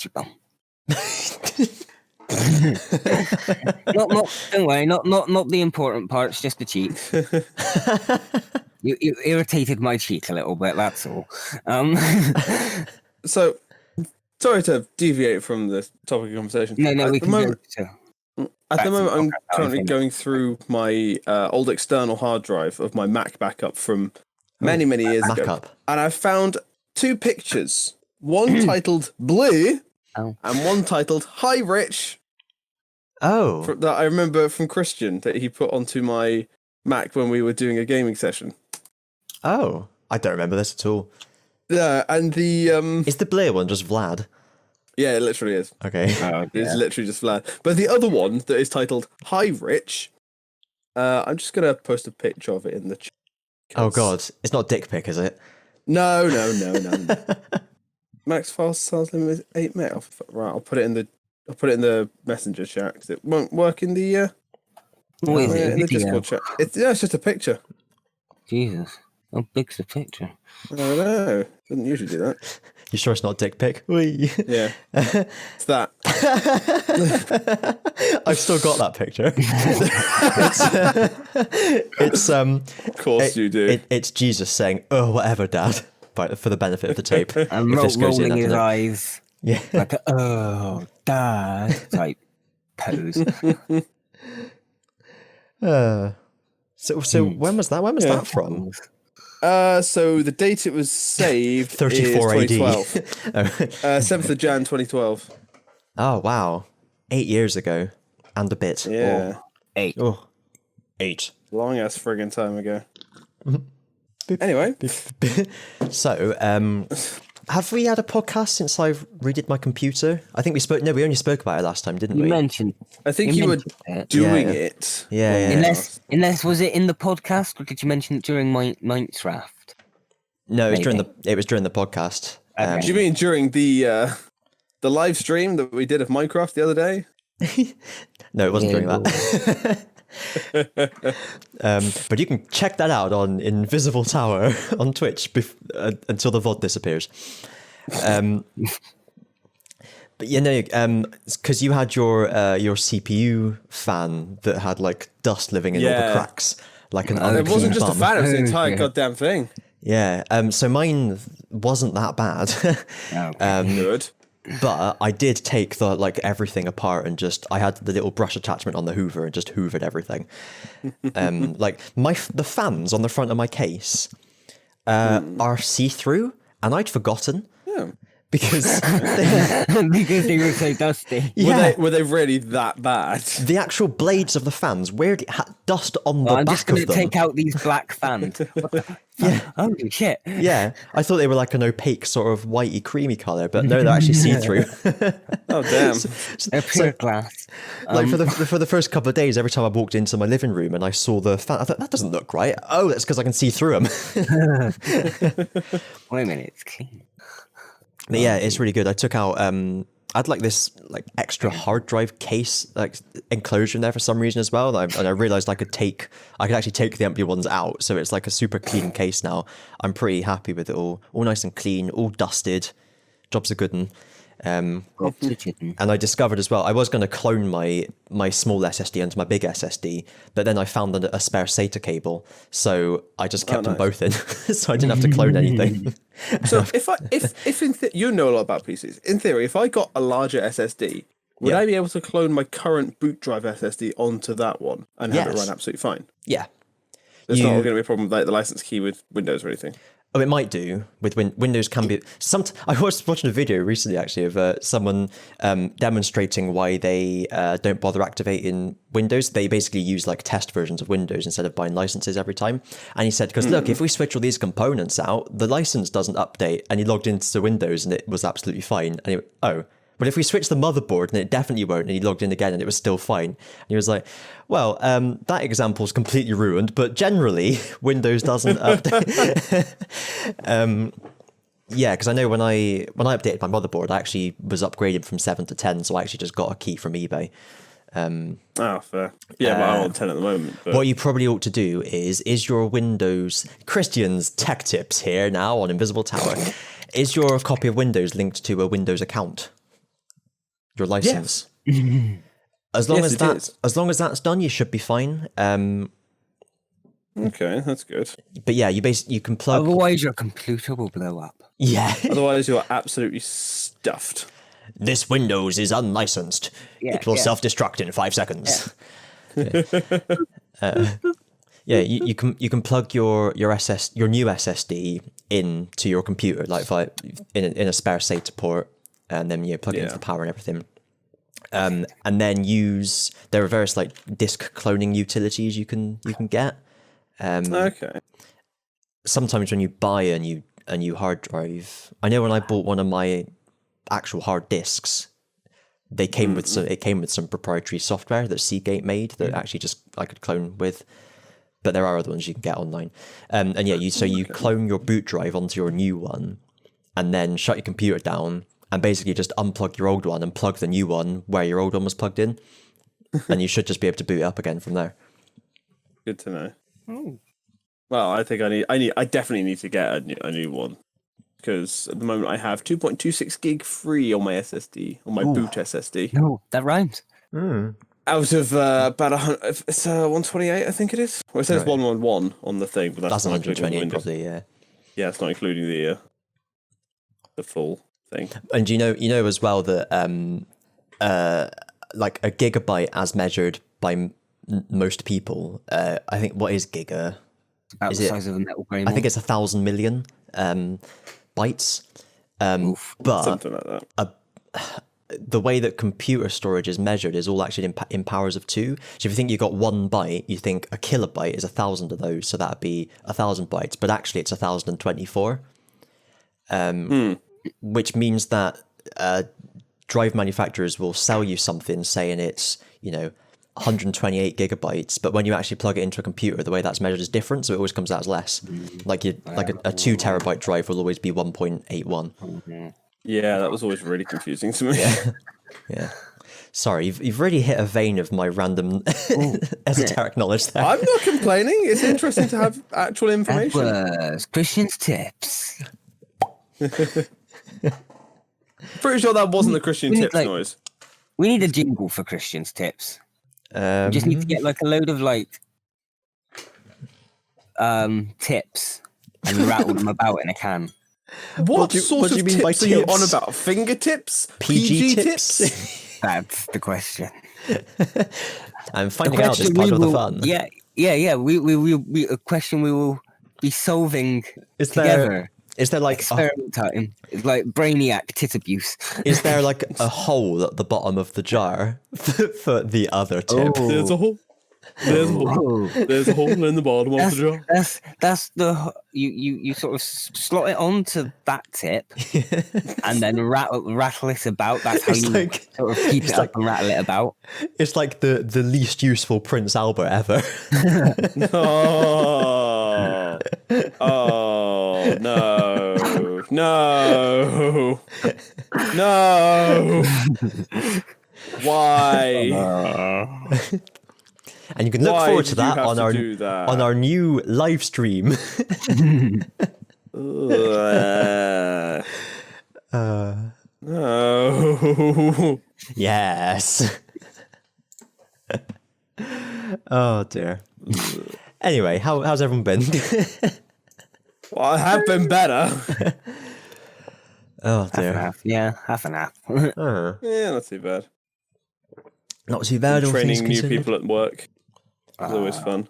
eat your bum. Don't worry, not the important parts, just the cheek. You irritated my cheek a little bit, that's all. So, sorry to deviate from the topic of conversation. No, we can go to... At the moment, I'm currently going through my old external hard drive of my Mac backup from many years ago. And I found 2 pictures. One titled Blue and one titled Hi Rich. Oh. That I remember from Kristian that he put onto my Mac when we were doing a gaming session. Oh. I don't remember this at all. Yeah, and the... Is the Blair one just Vlad? Yeah, it literally is. Okay. It's literally just Vlad. But the other one that is titled Hi Rich, I'm just going to post a picture of it in the chat. Oh god, it's not dick pic, is it? No. Max file size limit is 8 meg. Right, I'll put it in the messenger chat because it won't work in the in the Discord chat. It's just a picture. Jesus, how big's the picture? I don't know. Doesn't usually do that. You sure it's not dick pic? Yeah, it's that. I've still got that picture. It's Of course you do. It's Jesus saying, "Oh, whatever, Dad," for the benefit of the tape. And rolling his eyes, yeah, like a "Oh, Dad" type pose. So when was that? When was that from? So the date it was saved 34 is AD. 2012. 7th of Jan 2012. Oh wow, 8 years ago and a bit. Yeah, 8. Oh, 8. Long ass friggin' time ago. Anyway, so have we had a podcast since I've redid my computer? I think we spoke. No, we only spoke about it last time, didn't we? You mentioned. I think you were doing it. Yeah. Unless was it in the podcast, or did you mention it during Minecraft? No, it was during the podcast. Do you mean during the live stream that we did of Minecraft the other day? No, it wasn't during that. But you can check that out on Invisible Tower on Twitch until the VOD disappears. But because you had your CPU fan that had like dust living in all the cracks, like an It wasn't just a fan; it was the entire Yeah. goddamn thing. Yeah. So mine wasn't that bad. Good. But I did take everything apart and I had the little brush attachment on the Hoover and just hoovered everything. The fans on the front of my case are see-through, and I'd forgotten. Yeah. Because they were so dusty. Yeah. Were they really that bad? The actual blades of the fans weirdly had dust on the I'm back just going of to them. take out these black fans. What the Yeah. Holy shit. Yeah, I thought they were like an opaque sort of whitey creamy colour, but no, they're actually see-through. Oh damn! They're pure glass. For the first couple of days, every time I walked into my living room and I saw the fan, I thought, that doesn't look right. Oh, that's because I can see through them. Wait a minute, it's clean. But yeah, it's really good. I took out I had this extra hard drive case enclosure in there for some reason as well, and I realized I could actually take the empty ones out, so it's like a super clean case now. I'm pretty happy with it all nice and clean, all dusted. Job's a good one. And I discovered as well, I was going to clone my small SSD into my big SSD, but then I found a spare SATA cable, so I just kept them both in, so I didn't have to clone anything. So if you know a lot about PCs, in theory, if I got a larger SSD, would I be able to clone my current boot drive SSD onto that one and have it run absolutely fine? Yeah. There's not going to be a problem with the license key with Windows or anything. Oh, it might do. With Windows can be... I was watching a video recently, actually, of someone demonstrating why they don't bother activating Windows. They basically use test versions of Windows instead of buying licenses every time. And he said, because look, if we switch all these components out, the license doesn't update. And he logged into Windows and it was absolutely fine. And he went, oh... But if we switch the motherboard, then it definitely won't. And he logged in again and it was still fine. And he was like, well, that example is completely ruined, but generally Windows doesn't update. Yeah, because I know when I updated my motherboard, I actually was upgraded from 7 to 10, so I actually just got a key from eBay. Fair. Yeah, but I'm on 10 at the moment. But... What you probably ought to do is your Windows... Kristian's tech tips here now on Invisible Tower. Is your copy of Windows linked to a Windows account? your license. Yes. As long Yes, as that's done, you should be fine. Okay, that's good. But yeah, you can plug. Otherwise, your computer will blow up. Yeah. Otherwise, you're absolutely stuffed. This Windows is unlicensed. Yeah, It will yeah. self-destruct in 5 seconds. Yeah, you can plug your new SSD into your computer, like in a spare SATA port, and then plug it into the power and everything. And then there are various like disk cloning utilities you can get. Okay. Sometimes when you buy a new hard drive, I know when I bought one of my actual hard disks, they came with some proprietary software that Seagate made that actually just I could clone with. But there are other ones you can get online. And yeah, you clone your boot drive onto your new one, and then shut your computer down, and basically just unplug your old one and plug the new one where your old one was plugged in, and you should just be able to boot it up again from there. Good to know. Oh. Well, I think I definitely need to get a new one, because at the moment I have 2.26 gig free on my SSD, on my boot SSD. No, that rhymes. Out of about 100, it's 128, I think it is. Well, it says 111 on the thing, but that's not 128 probably, yeah. Yeah, it's not including the full thing. And you know as well that like a gigabyte as measured by most people, I think what is giga? About the size of a metal grain. I think it's 1,000 million bytes. But something like that. The way that computer storage is measured is all actually in powers of 2. So if you think you've got 1 byte, you think a kilobyte is 1,000 of those, so that'd be 1,000 bytes. But actually, it's 1,024, which means that drive manufacturers will sell you something saying it's 128 gigabytes, but when you actually plug it into a computer, the way that's measured is different, so it always comes out as less. Like a 2 terabyte drive will always be 1.81. Yeah, that was always really confusing to me. Yeah. Sorry, you've really hit a vein of my random esoteric knowledge there. I'm not complaining. It's interesting to have actual information. That was Kristian's tips. Pretty sure that wasn't the Kristian tips noise. We need a jingle for Kristian's tips. We just need to get like a load of tips and rattle them about in a can. What sort do you of mean by tips are you on tips? about? Fingertips? PG tips? That's the question. I'm finding out as part of the fun. Yeah. We a question we will be solving together. Is there like experiment time? It's like Brainiac tit abuse. Is there like a hole at the bottom of the jar for the other tip? Oh. There's a hole. There's a hole. There's a hole in the bottom of the jar. That's the you sort of slot it onto that tip and then rattle it about. That's how you sort of keep it up and rattle it about. It's like the least useful Prince Albert ever. Oh no! Why? And you can look forward to that on our new live stream. No. Yes. Oh dear. Anyway, how's everyone been? Well, I have been better. Oh dear. Half and half. Yeah, not too bad. Not too bad. Training new people at work. It's always fun.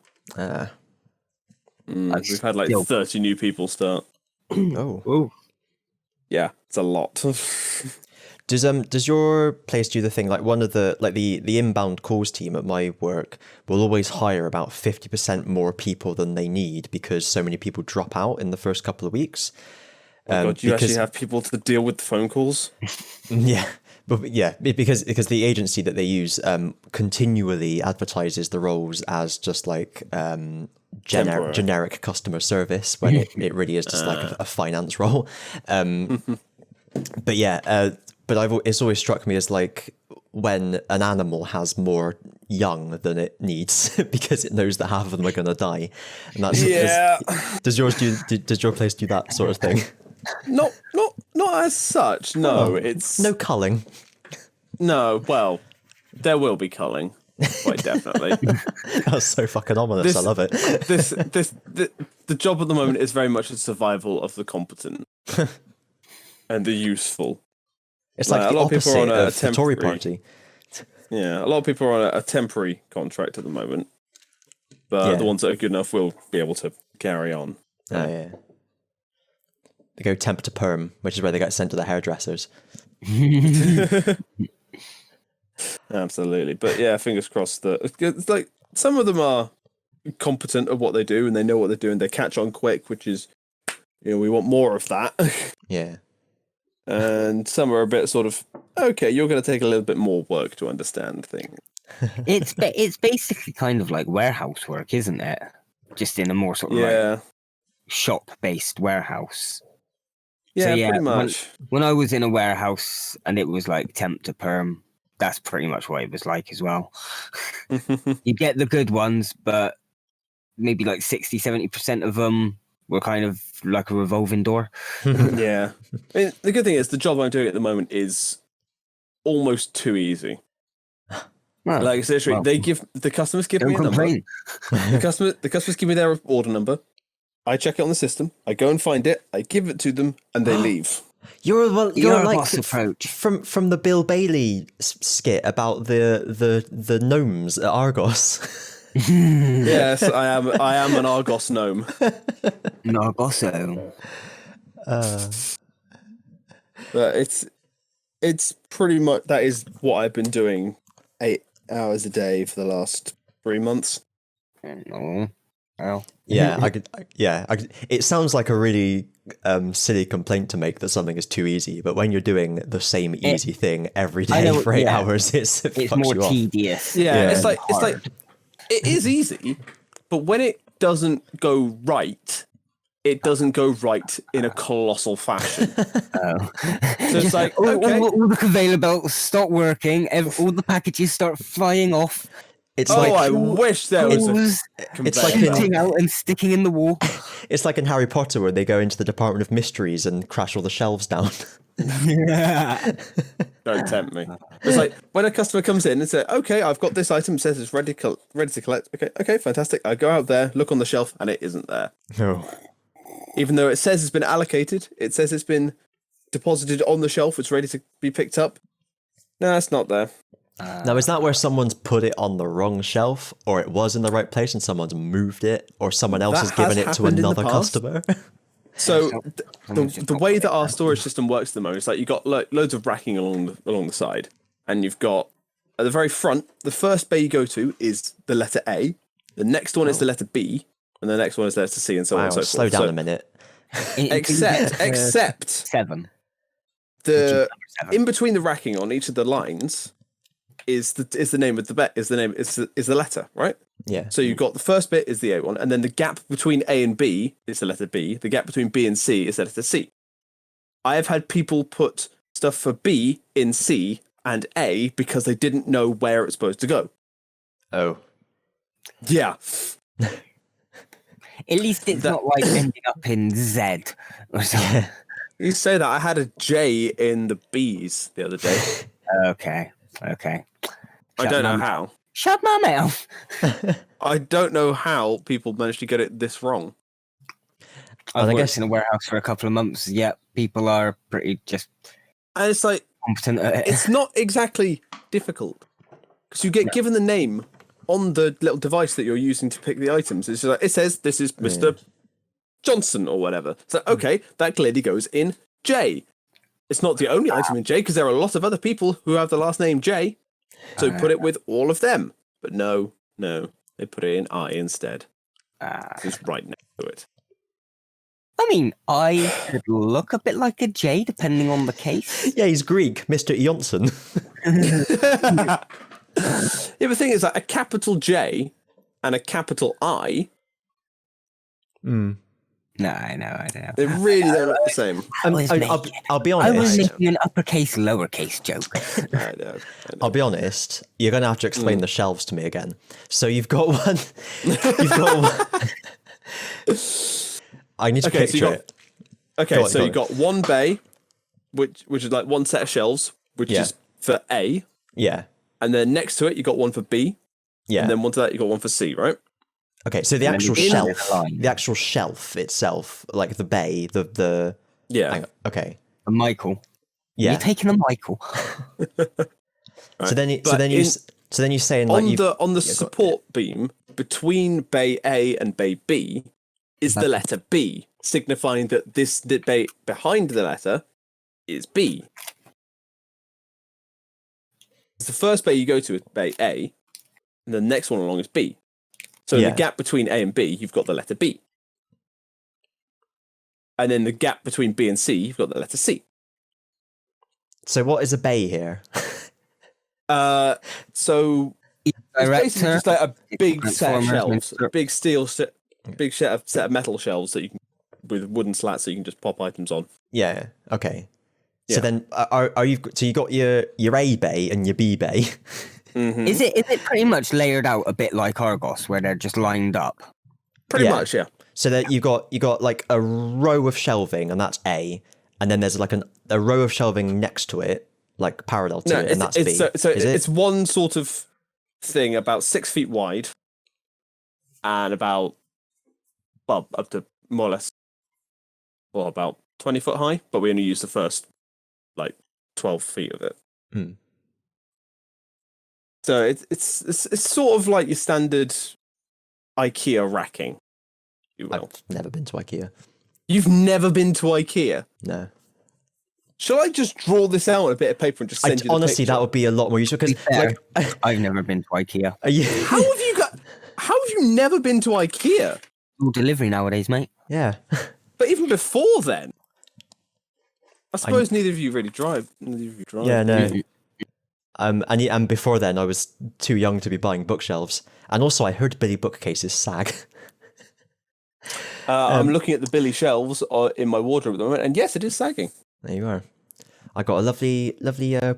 We've had like 30 new people start. Oh. Yeah, it's a lot. Does your place do the thing like one of the inbound calls team at my work will always hire about 50% more people than they need because so many people drop out in the first couple of weeks? Do you actually have people to deal with the phone calls? Yeah. But yeah, because the agency that they use continually advertises the roles as just like generic customer service when it really is just like a finance role. But yeah, it's always struck me as like when an animal has more young than it needs because it knows that half of them are going to die. And that's does your place do that sort of thing? Not as such. No, it's no culling. No, well, there will be culling, quite definitely. That's so fucking ominous. I love it. The job at the moment is very much the survival of the competent and the useful. It's like the opposite of the Tory party. Yeah, a lot of people are on a temporary contract at the moment, but the ones that are good enough will be able to carry on. Oh, yeah. They go temp to perm, which is where they get sent to the hairdressers. Absolutely. But yeah, fingers crossed that it's like some of them are competent at what they do and they know what they're doing. They catch on quick, which is, we want more of that. Yeah. And some are a bit sort of, okay, you're going to take a little bit more work to understand things. It's basically kind of like warehouse work, isn't it? Just in a more sort of like shop-based warehouse. Yeah, pretty much. When I was in a warehouse and it was like temp to perm, that's pretty much what it was like as well. You get the good ones, but maybe like 60-70% of them were kind of like a revolving door. Yeah. I mean, the good thing is the job I'm doing at the moment is almost too easy. Well, like, seriously, the customers give me a number. The customers give me their order number. I check it on the system. I go and find it. I give it to them, and they leave. You're like boss approach from the Bill Bailey skit about the gnomes at Argos. Yes, I am an Argos gnome. An Argoso. But it's pretty much that is what I've been doing 8 hours a day for the last 3 months. Oh, well. Yeah, it sounds like a really silly complaint to make that something is too easy, but when you're doing the same easy thing every day for 8 hours, it's more tedious. Yeah, it's like it is easy, but when it doesn't go right, it doesn't go right in a colossal fashion. So it's like, okay. all the conveyor belts stop working, all the packages start flying off. I wish there was it's like shooting out and sticking in the wall. It's like in Harry Potter where they go into the Department of Mysteries and crash all the shelves down. Don't tempt me. It's like when a customer comes in and says, okay, I've got this item, says it's ready to collect. Okay, fantastic. I go out there, look on the shelf, and it isn't there. No. Even though it says it's been allocated, it says it's been deposited on the shelf, it's ready to be picked up. No, it's not there. Now, is that where someone's put it on the wrong shelf, or it was in the right place and someone's moved it, or someone else has given it to another customer? So the way that our storage system works at the moment is like you've got loads of racking along the side, and you've got at the very front, the first bay you go to is the letter A, the next one is the letter B, and the next one is the letter C, and so on and so forth. Slow down a minute. Except 7. In between the racking on each of the lines is the name of the bet is the letter, right? Yeah. So you've got the first bit is the A one, and then the gap between A and B is the letter B. The gap between B and C is the letter C. I have had people put stuff for B in C and A because they didn't know where it's supposed to go. Oh. Yeah. At least it's not like ending up in Z or something. You say that. I had a J in the B's the other day. Okay. I don't know how. Shut my mouth. I don't know how people managed to get it this wrong. I guess in a warehouse for a couple of months. Yeah, people are pretty just. And it's like competent at it. It's not exactly difficult because you get given the name on the little device that you're using to pick the items. It's just like, it says this is Mr. Johnson or whatever. So okay, that clearly goes in J. It's not the only item in J because there are a lot of other people who have the last name J. So put it with all of them. But no, they put it in I instead. It's right next to it. I mean, I could look a bit like a J depending on the case. Yeah, he's Greek, Mr. Johnson. Yeah, the thing is that a capital J and a capital I. No, I know. They really don't look the same. I'll be honest. I was making an uppercase, lowercase joke. I know. I'll be honest. You're going to have to explain the shelves to me again. So you've got one. I need to picture it. Okay, so you've got one bay, which is like one set of shelves, which is for A. Yeah. And then next to it, you got one for B. Yeah. And then one to that, you got one for C, right? Okay, so the actual shelf itself, like the bay, the yeah. Okay. A Michael. Yeah. You're taking a Michael. Right. So then you're saying like on the support beam between bay A and bay B is the letter B, signifying that the bay behind the letter is B. The first bay you go to is bay A, and the next one along is B. So in the gap between A and B, you've got the letter B. And then the gap between B and C, you've got the letter C. So what is a bay here? So it's basically just like a big set of shelves, a big set of metal shelves that you can, with wooden slats that you can just pop items on. Yeah. Okay. Yeah. So then, you got your A bay and your B bay. Mm-hmm. Is it pretty much layered out a bit like Argos, where they're just lined up? Pretty much, yeah. So that you got like a row of shelving, and that's A, and then there's like a row of shelving next to it, like parallel to it, and that's B. So it's one sort of thing about 6 feet wide, and about up to more or less, about 20 foot high. But we only use the first 12 feet of it. Hmm. So it's sort of like your standard IKEA racking, if you will. I've never been to IKEA. You've never been to IKEA? No. Shall I just draw this out on a bit of paper and just send you the honestly, picture? that would be a lot more useful because I've never been to IKEA. How have you never been to IKEA? All delivery nowadays, mate. Yeah. But even before then, I suppose neither of you really drive. Yeah, no. And before then, I was too young to be buying bookshelves, and also I heard Billy bookcases sag. I'm looking at the Billy shelves in my wardrobe at the moment, and yes, it is sagging. There you are. I got a lovely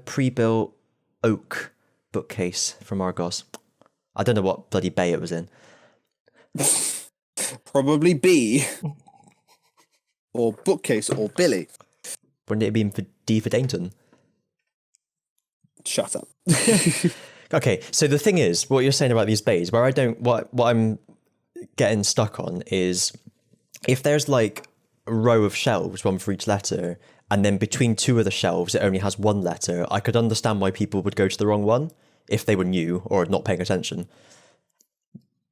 pre-built oak bookcase from Argos. I don't know what bloody bay it was in. Probably B. Or bookcase or Billy. Wouldn't it have been for D for Dainton? Shut up. Okay, so the thing is, what you're saying about these bays, where what I'm getting stuck on is if there's like a row of shelves, one for each letter, and then between two of the shelves it only has one letter, I could understand why people would go to the wrong one if they were new or not paying attention.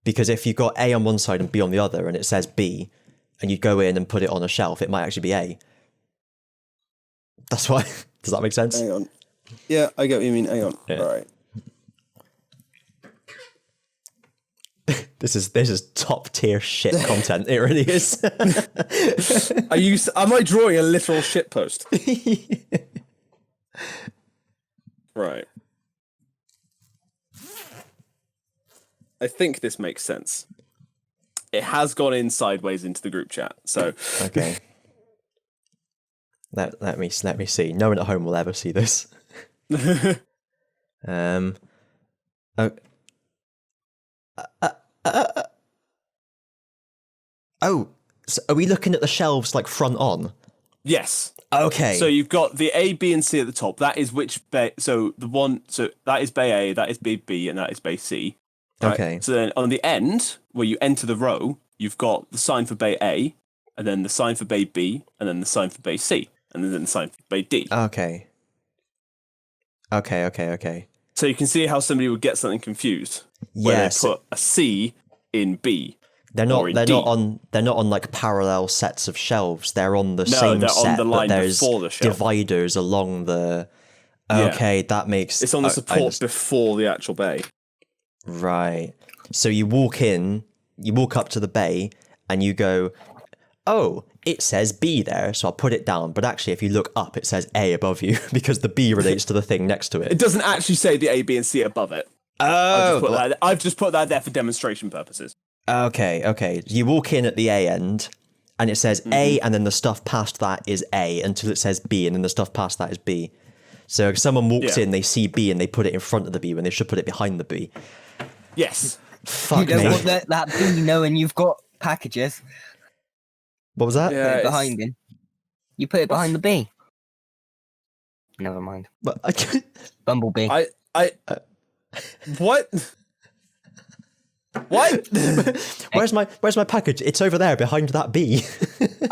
Because if you've got A on one side and B on the other and it says B, and you go in and put it on a shelf, it might actually be A. That's why. Does that make sense? Hang on. Yeah, I get what you mean. Hang on. Yeah. All right. This is top tier shit content. It really is. Am I drawing a literal shit post? Right. I think this makes sense. It has gone in sideways into the group chat. So okay. Let me see. No one at home will ever see this. So are we looking at the shelves like front on? Yes. Okay. So you've got the A, B, and C at the top. That is which bay. So that is bay A, that is bay B, and that is bay C. Right? Okay. So then on the end, where you enter the row, you've got the sign for bay A, and then the sign for bay B, and then the sign for bay C, and then the sign for bay D. Okay. So you can see how somebody would get something confused when they put a C in B. They're not on like parallel sets of shelves. They're on the same set, on the line but there's before the shelf. Dividers along the. Okay, that makes. It's on the support before the actual bay. Right. So you walk up to the bay, and you go, "Oh, it says B there, so I'll put it down." But actually, if you look up, it says A above you because the B relates to the thing next to it. It doesn't actually say the A, B, and C above it. Oh, I've just put that there for demonstration purposes. Okay. You walk in at the A end, and it says A, and then the stuff past that is A until it says B, and then the stuff past that is B. So if someone walks in, they see B, and they put it in front of the B when they should put it behind the B. Yes. Fuck you me. don't want that B knowing you've got packages. What was that? Yeah, behind him. You put it behind the B. Never mind. But I can't... Bumblebee. What? What? Where's my package? It's over there behind that bee.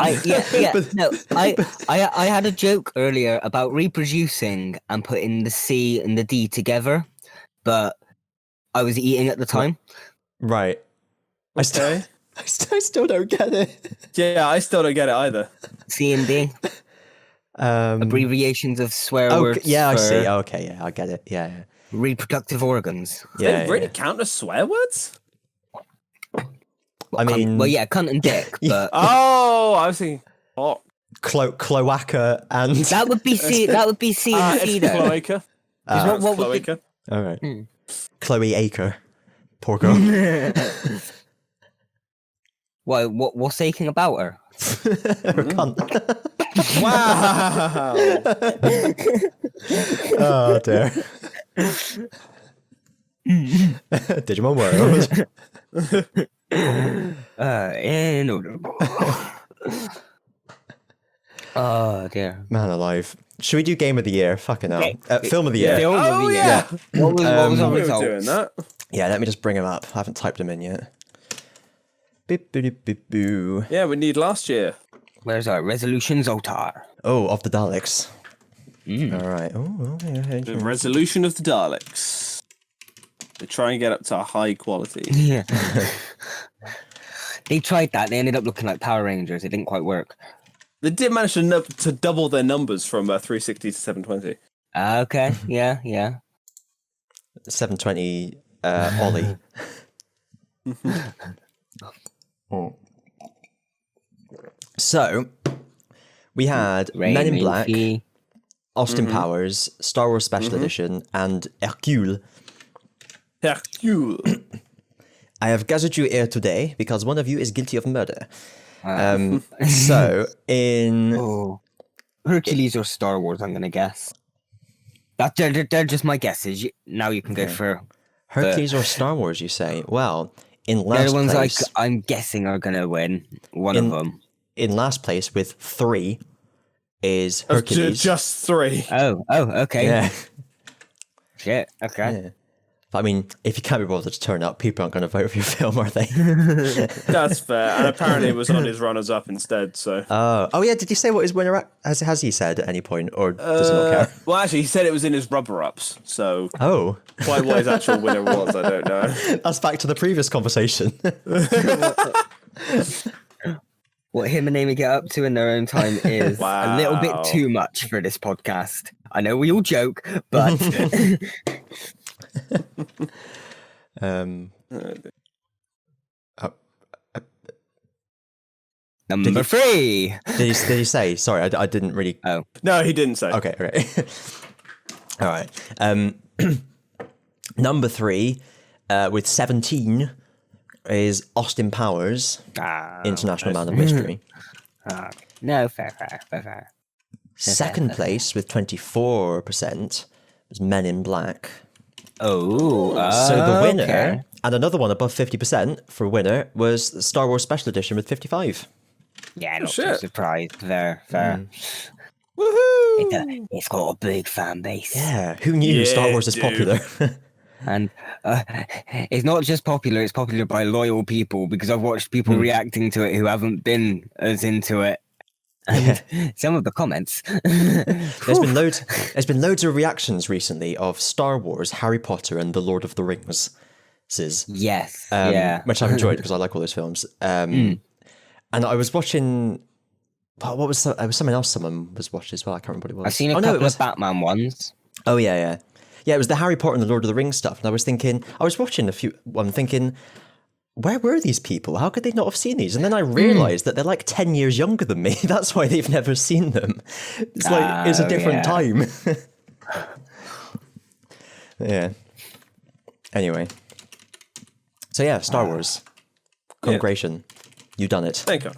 I had a joke earlier about reproducing and putting the C and the D together, but I was eating at the time. Right. Okay. I still don't get it. Yeah, I still don't get it either. C and D. Abbreviations of swear words. Yeah, I see. Okay, yeah, I get it. Yeah. Reproductive organs. They really count as swear words? I mean... Well, yeah, cunt and dick, but... Oh, I was thinking... Oh. Cloaca and... That would be C and C, though. Cloaca. What Cloaca. All right. Chloe Aker. Poor girl. What's aching about her? Her cunt. Wow. Oh, dear. Digimon World. Inaudible. Oh, dear. Man alive. Should we do Game of the Year? Fucking hell. Film of the Year. Film of the year. What was our result? Doing that. Yeah, let me just bring them up. I haven't typed them in yet. Boo. Yeah, we need last year. Where's our resolution Zotar? Oh, of the Daleks. All right. Oh, okay. The resolution of the Daleks. They try and get up to a high quality. Yeah. They tried that. They ended up looking like Power Rangers. It didn't quite work. They did manage to double their numbers from 360 to 720. Okay. Yeah. 720 Ollie. So, we had Men in Black, Austin Powers, Star Wars Special Edition, and Hercule. Hercule. I have gathered you here today because one of you is guilty of murder. So, in... Hercules or Star Wars, I'm going to guess. They're just my guesses. Now you can go for... Hercules or Star Wars, you say? Well, in last they're the ones place... I'm guessing are going to win. One of them. In last place with 3 is Hercules. Just 3. Oh, okay. Yeah. Shit, okay. Yeah. But, I mean, if you can't be bothered to turn up, people aren't going to vote for your film, are they? That's fair. And apparently it was on his runners-up instead, so... Oh, yeah, did he say what his winner... Has he said at any point, or does he not care? Well, actually, he said it was in his rubber-ups, so... Oh. Quite what his actual winner was, I don't know. That's back to the previous conversation. What him and Amy get up to in their own time is a little bit too much for this podcast. I know we all joke, but... Number 3. Did he say? Sorry, I didn't really... Oh. No, he didn't say. Okay. All right. Number 3, with 17, is Austin Powers, International Man of Mystery. No, fair. Second place with 24% was Men in Black. Oh, so the winner, and another one above 50% for winner, was the Star Wars Special Edition with 55. Yeah, not too surprised. Fair. Woohoo! It's got a big fan base. Yeah, who knew Star Wars is popular? And it's not just popular, it's popular by loyal people, because I've watched people reacting to it who haven't been as into it. And some of the comments. There's been loads of reactions recently of Star Wars, Harry Potter, and The Lord of the Rings. Yes. Which I've enjoyed because I like all those films. And I was watching... What was that? It was something else someone was watching as well. I can't remember what it was. I've seen a couple of Batman ones. Oh, yeah. Yeah, it was the Harry Potter and the Lord of the Rings stuff. And I was watching I'm thinking, where were these people? How could they not have seen these? And then I realised that they're like 10 years younger than me. That's why they've never seen them. It's like, it's a different time. Yeah. Anyway. So yeah, Star Wars. Congratulations. You've done it. Thank you.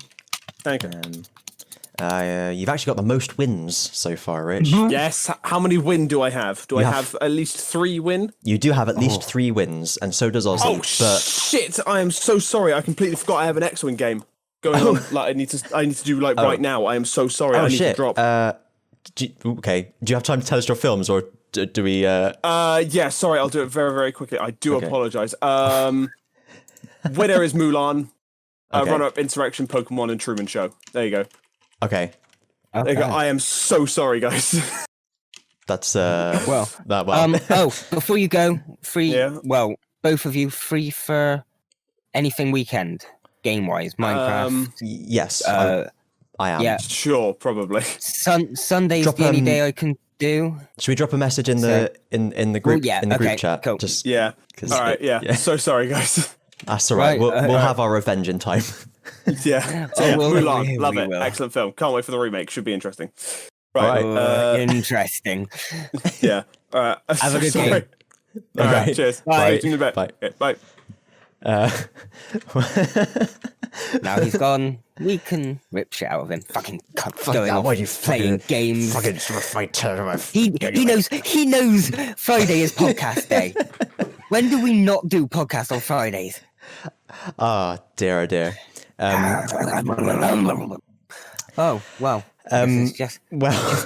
You've actually got the most wins so far, Rich. Yes. How many win do I have? Do I have at least 3 win? You do have at least 3 wins, and so does Ozzy. Oh shit! I am so sorry. I completely forgot I have an X-wing game going on. Like I need to do right now. I am so sorry. I need to drop. Okay. Do you have time to tell us your films, or do we? Yeah. Sorry, I'll do it very, very quickly. I do apologize. Winner is Mulan. Runner-up Insurrection, Pokemon, and Truman Show. There you go. Okay. There you go. I am so sorry, guys. That's well. Before you go, free. Yeah. Well, both of you free for anything weekend, game-wise, Minecraft. Yes, I am. Yeah, sure, probably. Sunday's the only day I can do. Should we drop a message in the in the group group chat? Cool. Just all right. Yeah. So sorry, guys. That's all right. We'll have our revenge in time. Yeah. Mulan, love it. Excellent film. Can't wait for the remake. Should be interesting. Right. Interesting. Yeah. All right. Have a good day. All right. Cheers. Bye. Bye. Bye. Now he's gone. We can rip shit out of him. Fucking cunt. Playing games. He knows. He knows Friday is podcast day. When do we not do podcast on Fridays? Oh dear. Oh well. Just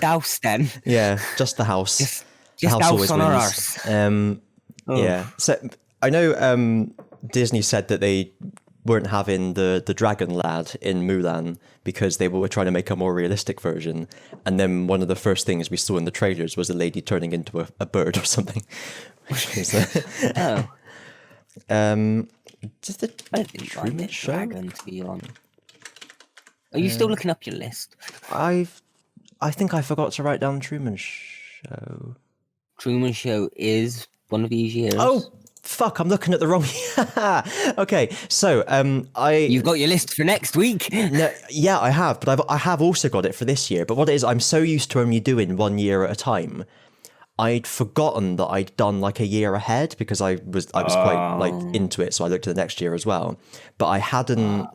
house then. Yeah, just the house. Just the house house on our wins. arse. Yeah. So I know Disney said that they weren't having the dragon lad in Mulan because they were trying to make a more realistic version. And then one of the first things we saw in the trailers was a lady turning into a bird or something. Which is, just the I think I'm a dragon, to be honest. Are you still looking up your list? I think I forgot to write down Truman Show. Truman Show is one of these years. Oh, fuck, I'm looking at the wrong... Okay, so You've got your list for next week. No, yeah, I have, but I have also got it for this year. But what it is, I'm so used to only doing 1 year at a time. I'd forgotten that I'd done like a year ahead because I was quite like into it, so I looked at the next year as well. But I hadn't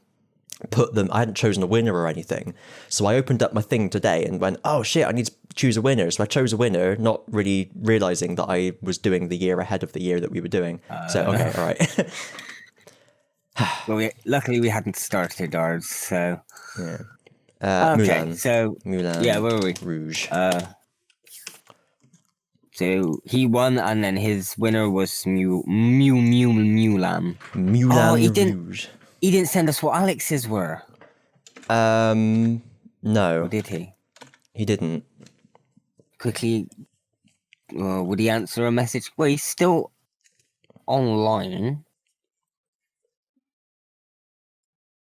I hadn't chosen a winner or anything. So I opened up my thing today and went, oh shit, I need to choose a winner. So I chose a winner, not really realizing that I was doing the year ahead of the year that we were doing. So okay, all right. Well, luckily we hadn't started ours, so yeah. Okay, Mulan. so Mulan. Yeah, where were we? Rouge. So he won, and then his winner was Mulan. Mulan he Rouge. He didn't send us what Alex's were. No. Or did he? He didn't. Quickly, would he answer a message? Well, he's still online.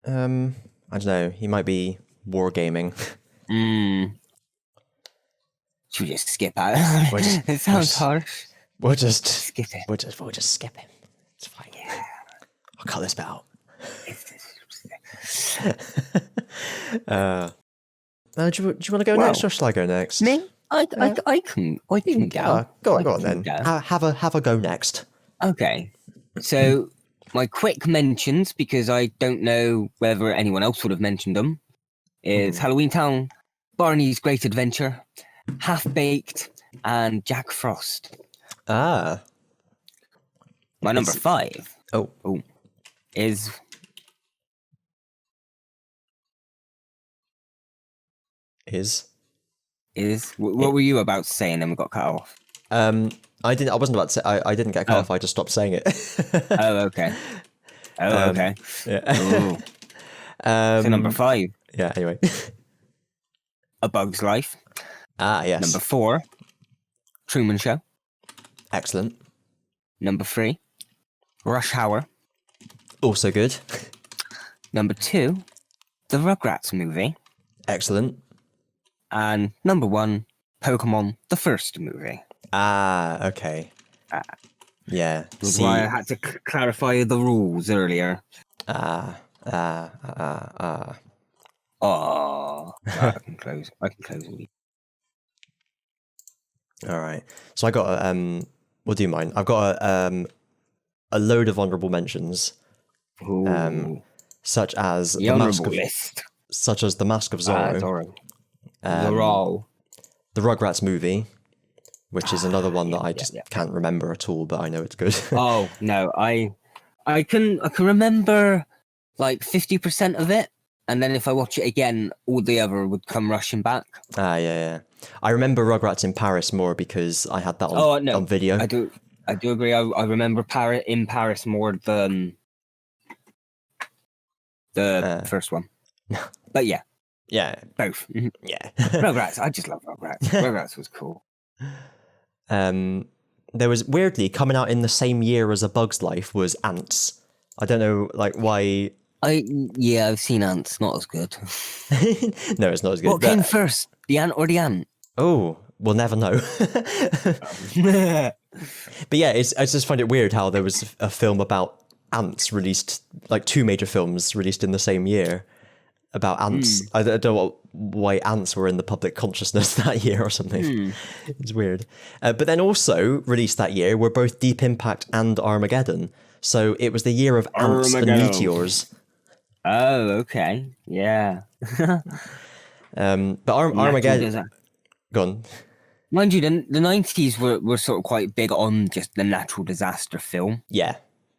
I don't know. He might be wargaming. Should we just skip out? It sounds harsh. We'll just skip it. We'll just skip him. It's fine. Yeah. I'll cut this bit out. Do you want to go next, or shall I go next? Me? I can go. Go on then. Have a go next. Okay. So my quick mentions, because I don't know whether anyone else would have mentioned them, is Halloween Town, Barney's Great Adventure, Half Baked, and Jack Frost. My number 5. Is what were you about to say and then we got cut off? I wasn't about to say. I didn't get cut off. I just stopped saying it. Okay. Okay. Yeah. So number 5. Yeah. Anyway. A Bug's Life. Yes. Number 4. Truman Show. Excellent. Number 3. Rush Hour. Also good. Number 2. The Rugrats movie. Excellent. And number 1. Pokemon, the first movie. Okay. Yeah. That's why I had to clarify the rules earlier. Oh. I can close. it. All right. So I got we'll do mine. I've got a load of honorable mentions. Such as the honorable list. Such as The Mask of Zorro. The Rugrats movie, which is another one that I just can't remember at all, but I know it's good. Oh no, I can remember like 50% of it, and then if I watch it again, all the other would come rushing back. Yeah. I remember Rugrats in Paris more because I had that on video. I do agree. I remember in Paris more than the first one. But yeah, both. Yeah, Rugrats. I just love Rugrats. Rugrats was cool. There was weirdly coming out in the same year as A Bug's Life was Ants. I don't know, like why. I've seen Ants. Not as good. No, it's not as good. What came first, the ant or the ant? Oh, we'll never know. But yeah, I just find it weird how there was a film about ants released, like 2 major films released in the same year about ants. I don't know why ants were in the public consciousness that year or something. It's weird. But then also released that year were both Deep Impact and Armageddon. So it was the year of ants and meteors. Oh, okay. Yeah. But Armageddon... Go on. Mind you, the 90s were sort of quite big on just the natural disaster film. Yeah,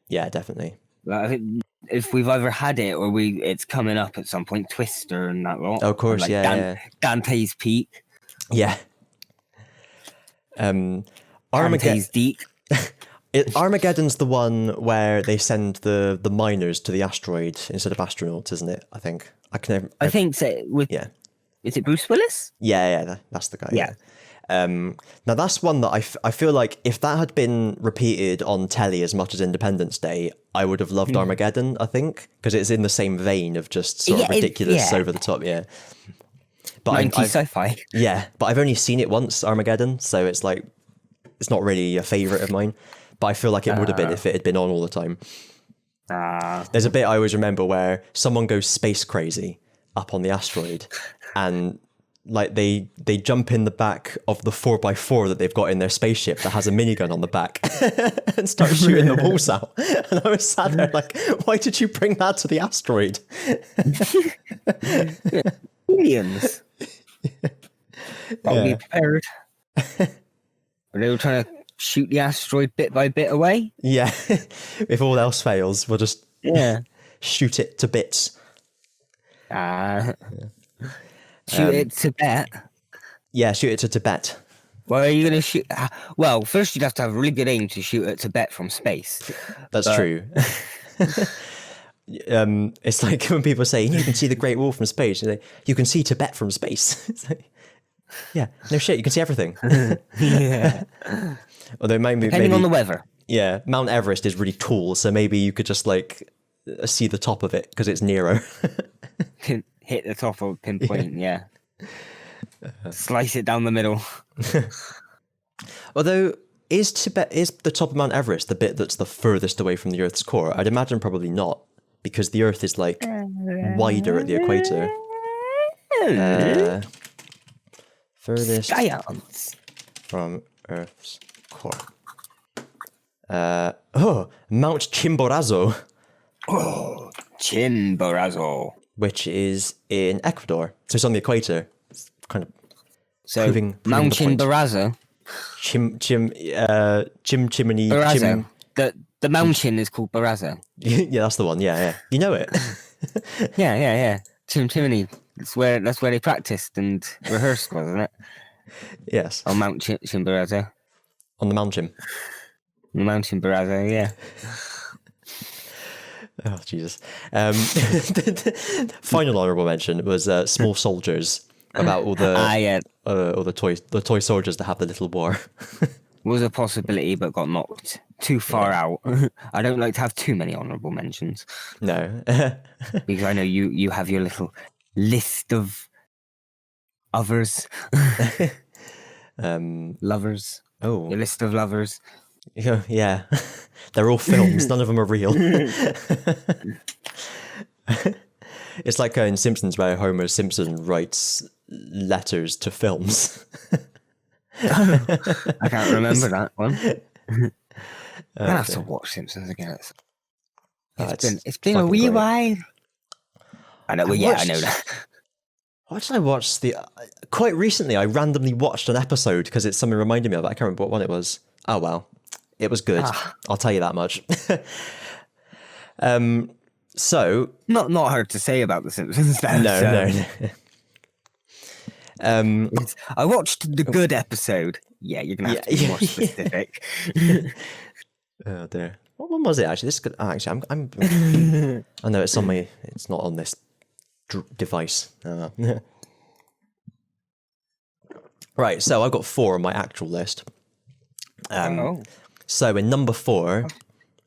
definitely. I think if we've ever had it or it's coming up at some point, Twister and that lot. Oh, of course, like Dante's Peak. Yeah. Dante's Deep. Armageddon's the one where they send the miners to the asteroid instead of astronauts, isn't it? I think. I think so. Is it Bruce Willis? Yeah, that's the guy. Yeah. Now that's one that I feel like if that had been repeated on telly as much as Independence Day, I would have loved Armageddon, I think, because it's in the same vein of just sort of ridiculous, over the top, But 90s sci-fi. Yeah, but I've only seen it once, Armageddon, so it's like, it's not really a favourite of mine, but I feel like it would have been if it had been on all the time. There's a bit I always remember where someone goes space crazy up on the asteroid, and like they jump in the back of the 4x4 that they've got in their spaceship that has a minigun on the back and start shooting the walls out. And I was sat there like, why did you bring that to the asteroid? Aliens. Probably prepared. They were trying to shoot the asteroid bit by bit away. Yeah. If all else fails, we'll just shoot it to bits. Shoot it to Tibet. Yeah, shoot it to Tibet. Well, are you going to shoot? Well, first you'd have to have a really good aim to shoot at Tibet from space. That's true. It's like when people say, you can see the Great Wall from space. You can see Tibet from space. It's like, yeah, no shit, you can see everything. Yeah. Although Depending on the weather. Yeah, Mount Everest is really tall, so maybe you could just like see the top of it because it's nearer. Hit the top of pinpoint, yeah. Slice it down the middle. Although, is the top of Mount Everest the bit that's the furthest away from the Earth's core? I'd imagine probably not, because the Earth is like wider at the equator. Furthest Science. From Earth's core. Mount Chimborazo. Oh, Chimborazo. Which is in Ecuador. So it's on the equator. It's kind of proving Mount Chimborazo. Chimney. Barazo. The mountain is called Barazo. Yeah, that's the one. Yeah. You know it. Yeah. Chimney. That's where they practiced and rehearsed, wasn't it? Yes. On Mount Chimborazo. On the mountain. The Mount Chimborazo, yeah. Oh, Jesus. Final honourable mention was Small Soldiers, about all the toy soldiers that have the little war. Was a possibility, but got knocked too far out. I don't like to have too many honourable mentions. No. Because I know you have your little list of others. Lovers. Oh. Your list of lovers. Yeah. They're all films. None of them are real. It's like in Simpsons where Homer Simpson writes letters to films. I can't remember that one. I'll have to watch Simpsons again. It's been a wee while. I know. I know that. What did I watch? Quite recently, I randomly watched an episode because it's something reminded me of it. I can't remember what one it was. Oh well, it was good. I'll tell you that much. So not hard to say about The Simpsons. Then, no. I watched the good episode. Yeah, you're gonna have to be more specific. Oh dear. What one was it actually? This could actually. I'm. I know it's on my. It's not on this device. Right. So I've got 4 on my actual list. So in number 4,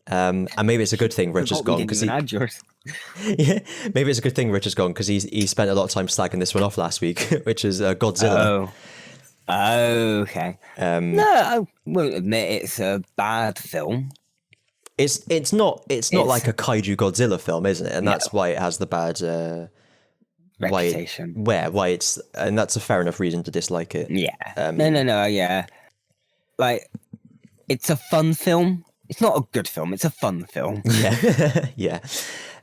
and maybe it's a good thing Rich has gone because he. Yeah, maybe it's a good thing Rich has gone because he spent a lot of time slagging this one off last week, which is Godzilla. Oh, okay. No, I won't admit it's a bad film. It's not like a kaiju Godzilla film, isn't it? And that's why it has the bad reputation. Why it's, and that's a fair enough reason to dislike it. Yeah. No. Yeah. Like, it's a fun film. It's not a good film. It's a fun film. Yeah. Yeah.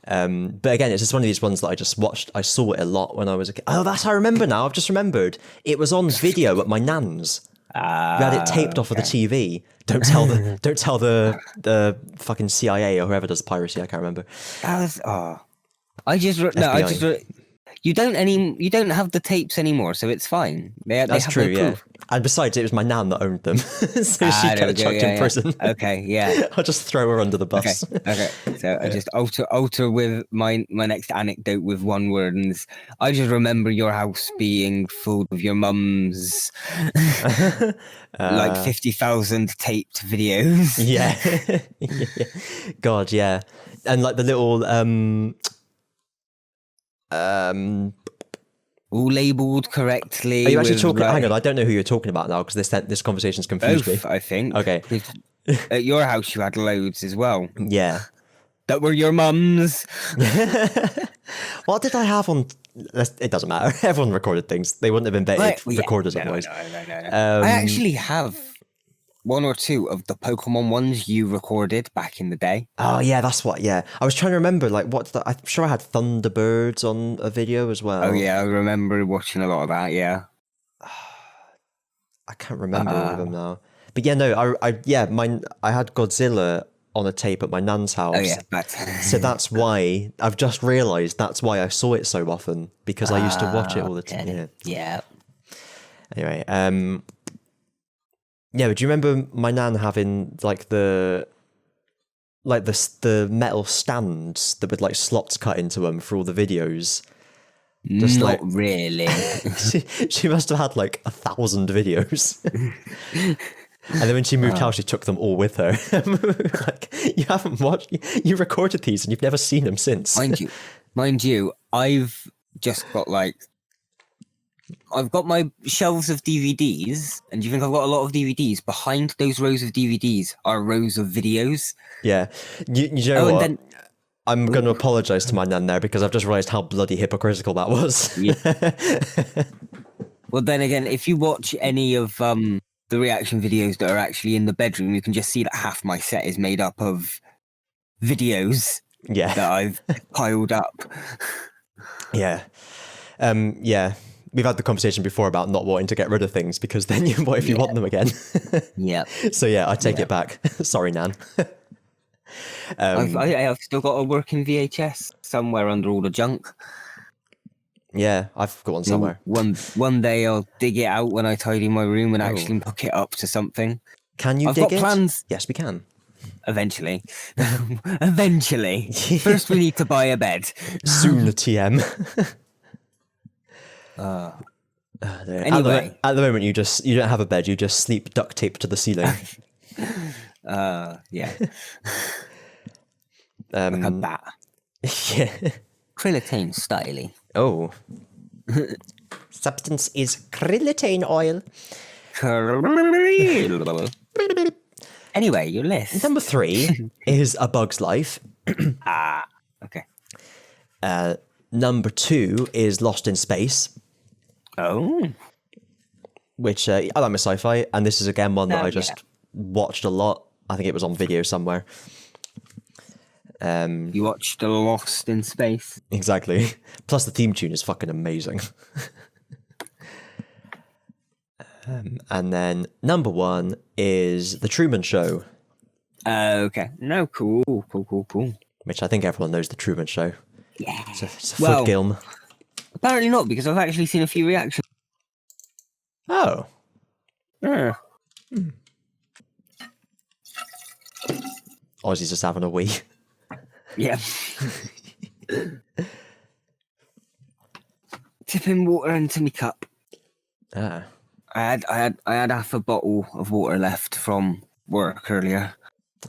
But again, it's just one of these ones that I just watched. I saw it a lot when I was a kid. Oh, I remember now. I've just remembered. It was on video at my nan's. We had it taped off of the TV. Don't tell the fucking CIA or whoever does piracy. I can't remember. You don't have the tapes anymore, so it's fine. That's true, yeah. And besides, it was my nan that owned them, so she got chucked in prison. Okay, yeah. I'll just throw her under the bus. Okay. So I just alter with my next anecdote with one word, and I just remember your house being full of your mum's like 50,000 taped videos. Yeah. God, yeah. And like the little all labelled correctly. Are you actually talking? Hang on, I don't know who you're talking about now because this conversation's confused me. I think. Okay. At your house, you had loads as well. Yeah. That were your mum's. What did I have on? It doesn't matter. Everyone recorded things. They wouldn't have been recorded otherwise. No. I actually have 1 or 2 of the Pokemon ones you recorded back in the day. Oh yeah, that's what. Yeah, I was trying to remember. Like, I'm sure I had Thunderbirds on a video as well. Oh yeah, I remember watching a lot of that. Yeah, I can't remember all of them now. But yeah, no, I had Godzilla on a tape at my nan's house. Oh yeah, so that's why I've just realised that's why I saw it so often because I used to watch it all the time. Yeah. Anyway, yeah, but do you remember my nan having like the metal stands that with like slots cut into them for all the videos? Just not really. She must have had like 1,000 videos. And then when she moved house, she took them all with her. Like, you haven't watched, you recorded these and you've never seen them since. Mind you, I've just got I've got my shelves of DVDs, and do you think I've got a lot of DVDs? Behind those rows of DVDs are rows of videos. Yeah. You know what? I'm going to apologise to my nan there because I've just realised how bloody hypocritical that was. Yeah. Well, then again, if you watch any of the reaction videos that are actually in the bedroom, you can just see that half my set is made up of videos that I've piled up. Yeah. Yeah. We've had the conversation before about not wanting to get rid of things because then what if you want them again? Yeah. So yeah, I take it back. Sorry, Nan. I've still got a working VHS somewhere under all the junk. Yeah, I've got one somewhere. One day I'll dig it out when I tidy my room and actually hook it up to something. Can you dig it? I've got plans. Yes, we can. Eventually. Eventually. First we need to buy a bed. Soon, TM. Anyway, at the moment you don't have a bed. You just sleep duct taped to the ceiling. Yeah. Like a bat. Yeah. Krillitane styly. Oh. Substance is krillitane oil. Anyway, your list. Number 3 is A Bug's Life. Okay. Number 2 is Lost in Space. Oh. Which I like my sci-fi, and this is again one that I just watched a lot. I think it was on video somewhere. You watched Lost in Space. Exactly. Plus the theme tune is fucking amazing. And then number 1 is The Truman Show. Okay. No, cool. Which I think everyone knows The Truman Show. Yeah. It's a foot gilm. Apparently not, because I've actually seen a few reactions. Oh. Yeah. Ozzy's just having a wee. Yeah. Tipping water into my cup. Ah. I had half a bottle of water left from work earlier.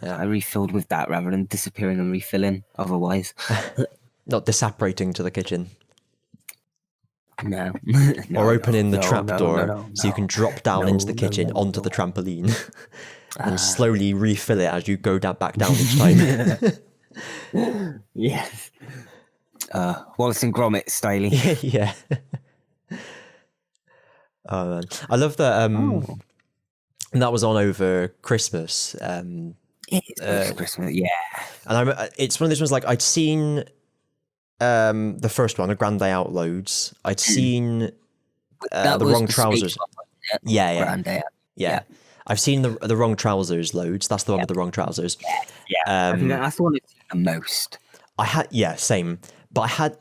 Yeah. I refilled with that rather than disappearing and refilling otherwise. Not disapparating to the kitchen. No. Or opening the trap no, door so you can drop down into the kitchen onto the trampoline and slowly refill it as you go back down each time. Yes. Wallace and Gromit style. Yeah. Oh man, I love that. That was on over Christmas. It's Christmas, yeah. And it's one of those ones like I'd seen the first one, the Grande Outloads. I'd seen the Wrong Trousers. Yeah. I've seen the Wrong Trousers loads. That's the one with the wrong trousers. Yeah. I think that's the one I've seen the most. Same. But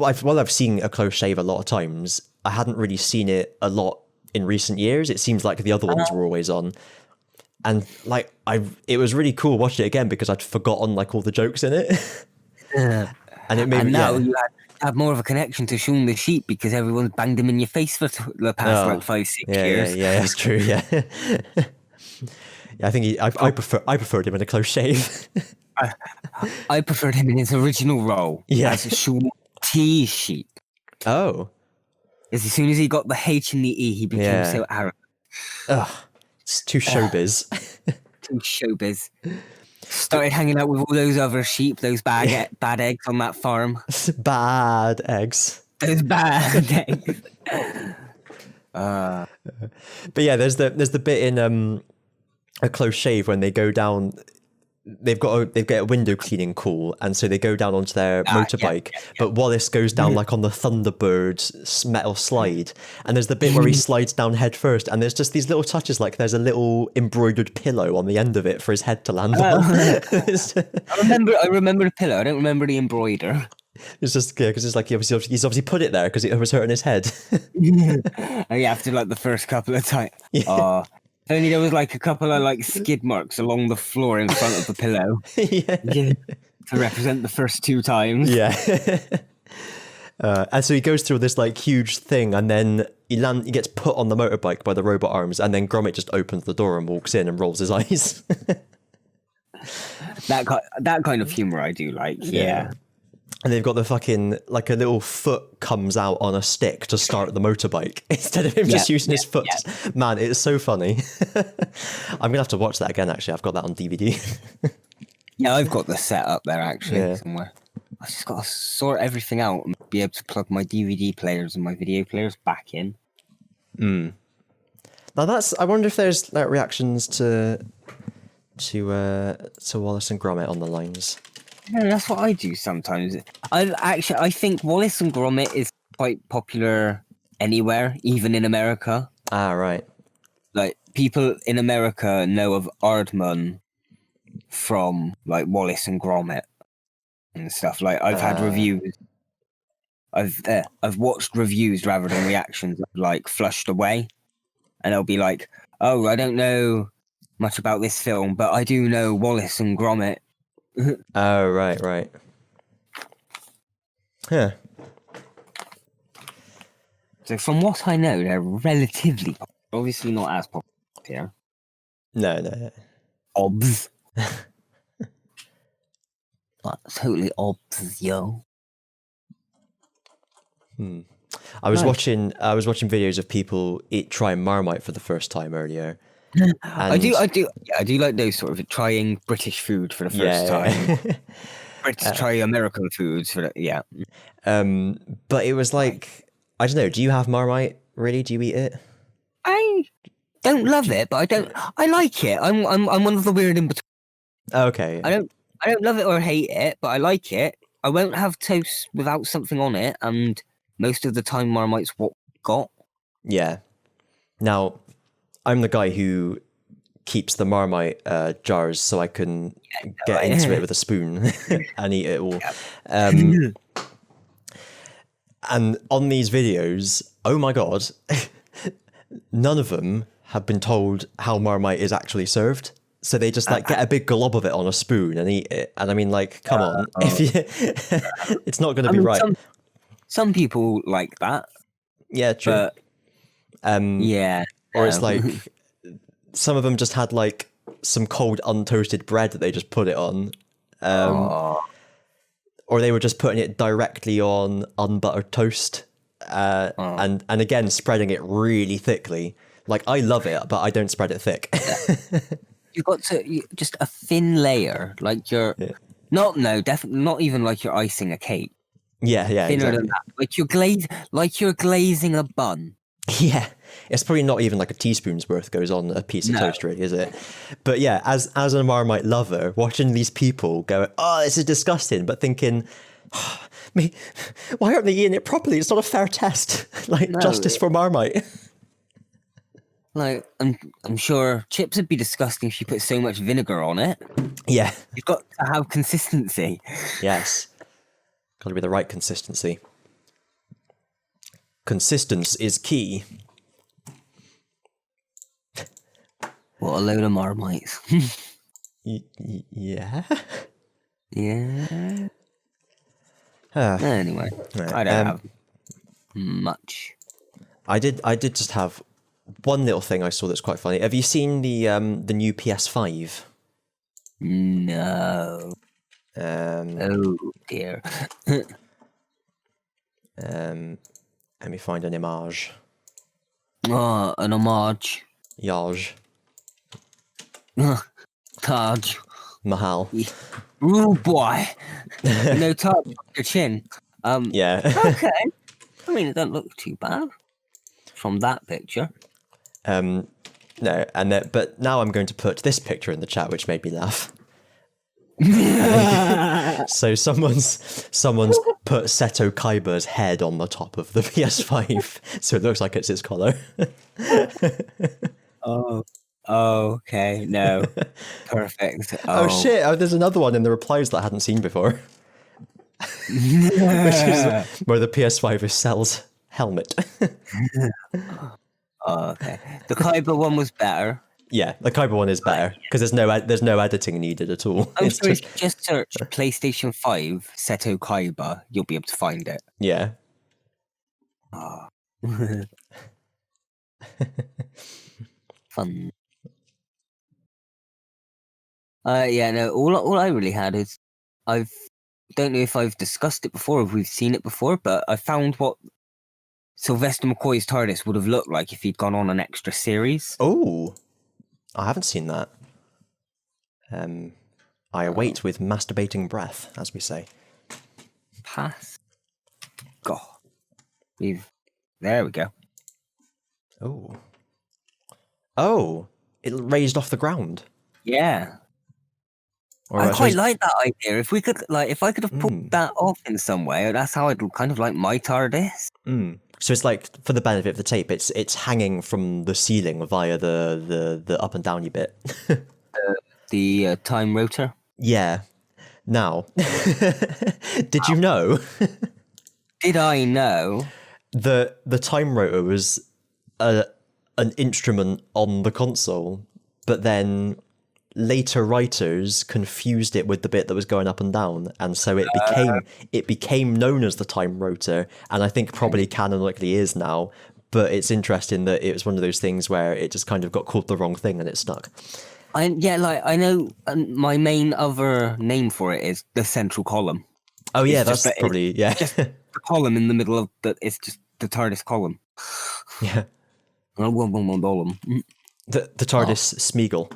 I've seen A Close Shave a lot of times, I hadn't really seen it a lot in recent years. It seems like the other ones were always on. And like it was really cool watching it again because I'd forgotten like all the jokes in it. And it made me you had more of a connection to Shaun the Sheep because everyone's banged him in your face for the past 5-6 years. Yeah, that's true. Yeah. I think I preferred him in A Close Shave. I preferred him in his original role as Shaun T. Sheep. Oh. As soon as he got the H and the E, he became so arrogant. Ugh. It's too showbiz. Too showbiz. Started hanging out with all those other sheep, those bad eggs on that farm. Bad eggs. Those bad eggs. But yeah, there's the bit in A Close Shave when they go down. They've got a window cleaning call, and so they go down onto their motorbike. But Wallace goes down like on the Thunderbird metal slide, and there's the bit where he slides down head first, and there's just these little touches, like there's a little embroidered pillow on the end of it for his head to land on. I remember the pillow. I don't remember the embroider. It's just because it's like he's obviously put it there because it was hurting his head. After like the first couple of times. If only there was like a couple of like skid marks along the floor in front of the pillow. To represent the first 2 times. Yeah. And so he goes through this like huge thing, and then he gets put on the motorbike by the robot arms, and then Gromit just opens the door and walks in and rolls his eyes. That kind of humor I do like. Yeah. And they've got the fucking, like a little foot comes out on a stick to start the motorbike instead of him just using his foot. Yeah. Man, it's so funny. I'm going to have to watch that again, actually. I've got that on DVD. Yeah, I've got the set up there, actually, somewhere. I've just got to sort everything out and be able to plug my DVD players and my video players back in. Now I wonder if there's like reactions to Wallace and Gromit on the lines. Yeah, that's what I do sometimes. I think Wallace and Gromit is quite popular anywhere, even in America. Ah, right. Like people in America know of Aardman from like Wallace and Gromit and stuff. Like I've had reviews. I've watched reviews rather than reactions of like Flushed Away, and they'll be like, "Oh, I don't know much about this film, but I do know Wallace and Gromit." Oh, right. Huh. So from what I know, they're relatively popular. Obviously not as popular. No. Obs. Totally obs, yo. I was watching videos of people trying Marmite for the first time earlier. I do like those sort of trying British food for the first time. British try American foods for the, but it was like, I don't know, do you have Marmite really? Do you eat it? I don't love it, but I like it. I'm one of the weird in between. Okay. I don't love it or hate it, but I like it. I won't have toast without something on it, and most of the time Marmite's what got. Yeah. Now, I'm the guy who keeps the Marmite jars so I can get into it with a spoon and eat it all. And on these videos, oh my god, none of them have been told how Marmite is actually served. So they just like get a big glob of it on a spoon and eat it. And I mean, like, come on, if you, it's not going to be right. Some people like that. Yeah, true. But, yeah. Or it's like some of them just had like some cold untoasted bread that they just put it on. Or they were just putting it directly on unbuttered toast. And again, spreading it really thickly. Like, I love it, but I don't spread it thick. You've got to just a thin layer, like you're definitely not even like you're icing a cake. Yeah, thinner exactly. than that. Like you're glazing a bun. Yeah, it's probably not even like a teaspoon's worth goes on a piece of toast, really, is it? But yeah, as a Marmite lover, watching these people go, "Oh, this is disgusting," but thinking, why aren't they eating it properly? It's not a fair test. Justice for Marmite. Like, I'm sure chips would be disgusting if you put so much vinegar on it. Yeah. You've got to have consistency. Yes. Got to be the right consistency. Consistency is key. What a load of Marmites. Yeah? Yeah. Anyway, I don't have much. I did just have one little thing I saw that's quite funny. Have you seen the new PS5? No. Oh dear. Let me find an image. Oh, an homage. Yaj. Taj. Mahal. Ooh boy. No Taj on your chin. Yeah. Okay. I mean, it doesn't look too bad from that picture. No, but now I'm going to put this picture in the chat, which made me laugh. So someone's put Seto Kaiba's head on the top of the PS5, so it looks like it's his collar. Oh, okay, no, perfect. Oh shit! There's another one in the replies that I hadn't seen before, which is where the PS5 is Cell's helmet. Okay, the Kaiba one was better. Yeah, the Kaiba one is better because there's no editing needed at all. I'm sure if you just search PlayStation 5 Seto Kaiba, you'll be able to find it. Yeah. Fun. Yeah, no, all I really had is don't know if I've discussed it before or if we've seen it before, but I found what Sylvester McCoy's TARDIS would have looked like if he'd gone on an extra series. Oh, I haven't seen that. I await with masturbating breath, as we say. Pass. God. There we go. Oh. Oh, it raised off the ground. Yeah. I quite like that idea. If I could have pulled that off in some way, that's how I'd kind of like my TARDIS. So it's like, for the benefit of the tape, it's hanging from the ceiling via the up and downy bit. The time rotor. Yeah. Now, did you know? Did I know? The time rotor was an instrument on the console, but then later writers confused it with the bit that was going up and down, and so it became known as the time rotor, and I think probably canonically is now. But it's interesting that it was one of those things where it just kind of got called the wrong thing and it stuck. I know my main other name for it is the central column. Oh yeah, that's probably just the column in the middle of it's just the TARDIS column. Yeah. The TARDIS Smeagol.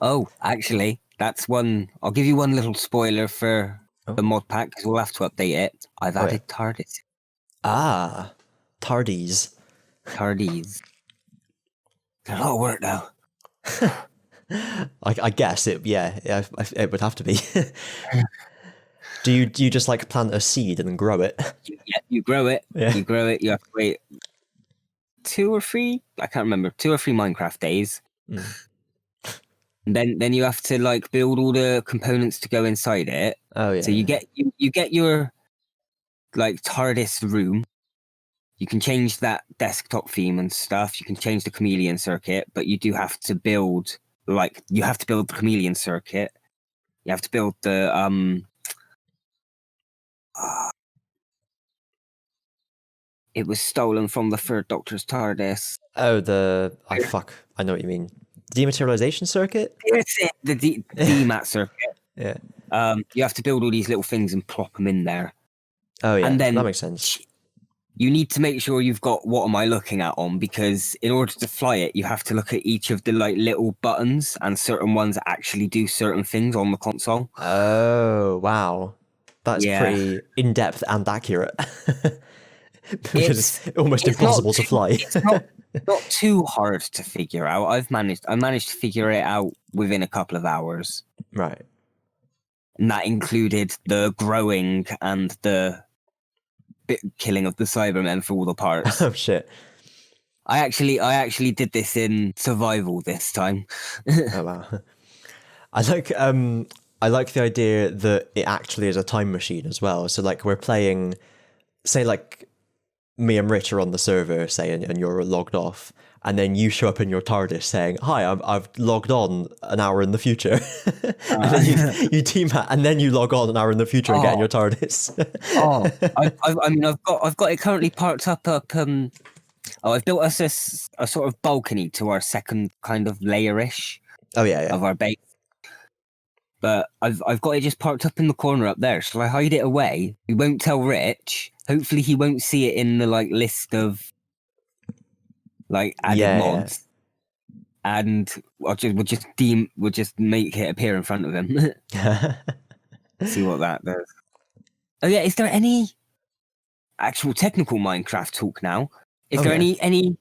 Oh, actually, that's one. I'll give you one little spoiler for the mod pack because we'll have to update it. I've added TARDIS. Ah, TARDIS. TARDIS. It's a lot of work now. I guess it. Yeah, it would have to be. Do you just like plant a seed and then grow it? Yeah, you grow it. Yeah. You grow it. You have to wait 2 or 3. I can't remember. 2 or 3 Minecraft days. Then you have to like build all the components to go inside it. Oh yeah. So you get your like TARDIS room, You can change that desktop theme and stuff. You can change the chameleon circuit, but you do have to build the chameleon circuit. You have to build the it was stolen from the third Doctor's TARDIS. Oh, I know what you mean. Dematerialization circuit? It's it, the DMAT circuit. Yeah. You have to build all these little things and plop them in there. Oh yeah, and then that makes sense. You need to make sure you've got what am I looking at on, because in order to fly it, you have to look at each of the like little buttons, and certain ones actually do certain things on the console. Oh wow, that's pretty in depth and accurate. Because it's almost impossible to fly. It's not too hard to figure out. I managed to figure it out within a couple of hours. Right. And that included the growing and the killing of the Cybermen for all the parts. Oh shit! I actually did this in survival this time. Oh wow! I like the idea that it actually is a time machine as well. So like we're playing, say like me and Rich are on the server, say, and you're logged off, and then you show up in your TARDIS saying, "Hi, I've logged on an hour in the future," and then you team hat, and then you log on an hour in the future and get in your TARDIS. I've got it currently parked up. I've built us a sort of balcony to our second kind of layer-ish. Of our base. But I've got it just parked up in the corner up there. Shall I hide it away? We won't tell Rich. Hopefully he won't see it in the like list of like added mods. And we'll just make it appear in front of him. See what that does. Oh yeah, is there any actual technical Minecraft talk now? Is there any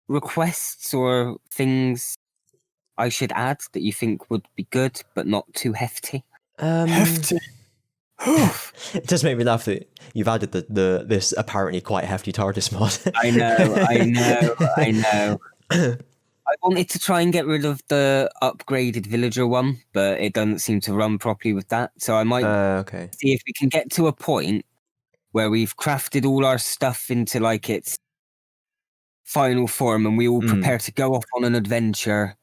requests or things I should add that you think would be good but not too hefty? Hefty. It does make me laugh that you've added this apparently quite hefty TARDIS mod. I know. I wanted to try and get rid of the upgraded villager one, but it doesn't seem to run properly with that. So I might see if we can get to a point where we've crafted all our stuff into like its final form and we all prepare to go off on an adventure.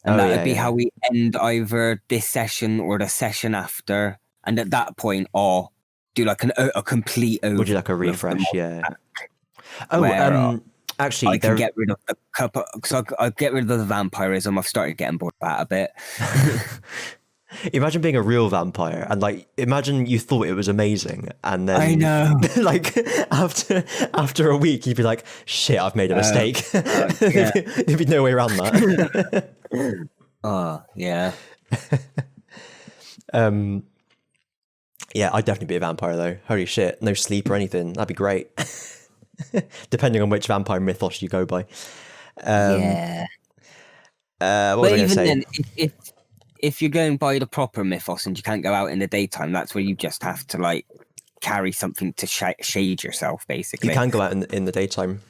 And that would be how we end either this session or the session after. And at that point, I'll do like a complete over. Would you like a refresh? Yeah. Actually, I can get rid of the couple. So I get rid of the vampirism. I've started getting bored of that a bit. Imagine being a real vampire and like imagine you thought it was amazing and then I know like after a week you'd be like, shit, I've made a mistake. There'd be no way around that. Yeah. Yeah, I'd definitely be a vampire though. Holy shit, no sleep or anything. That'd be great. Depending on which vampire mythos you go by. What was I going to say? Then, if you're going by the proper mythos and you can't go out in the daytime, that's where you just have to like carry something to shade yourself, basically. You can go out in the daytime,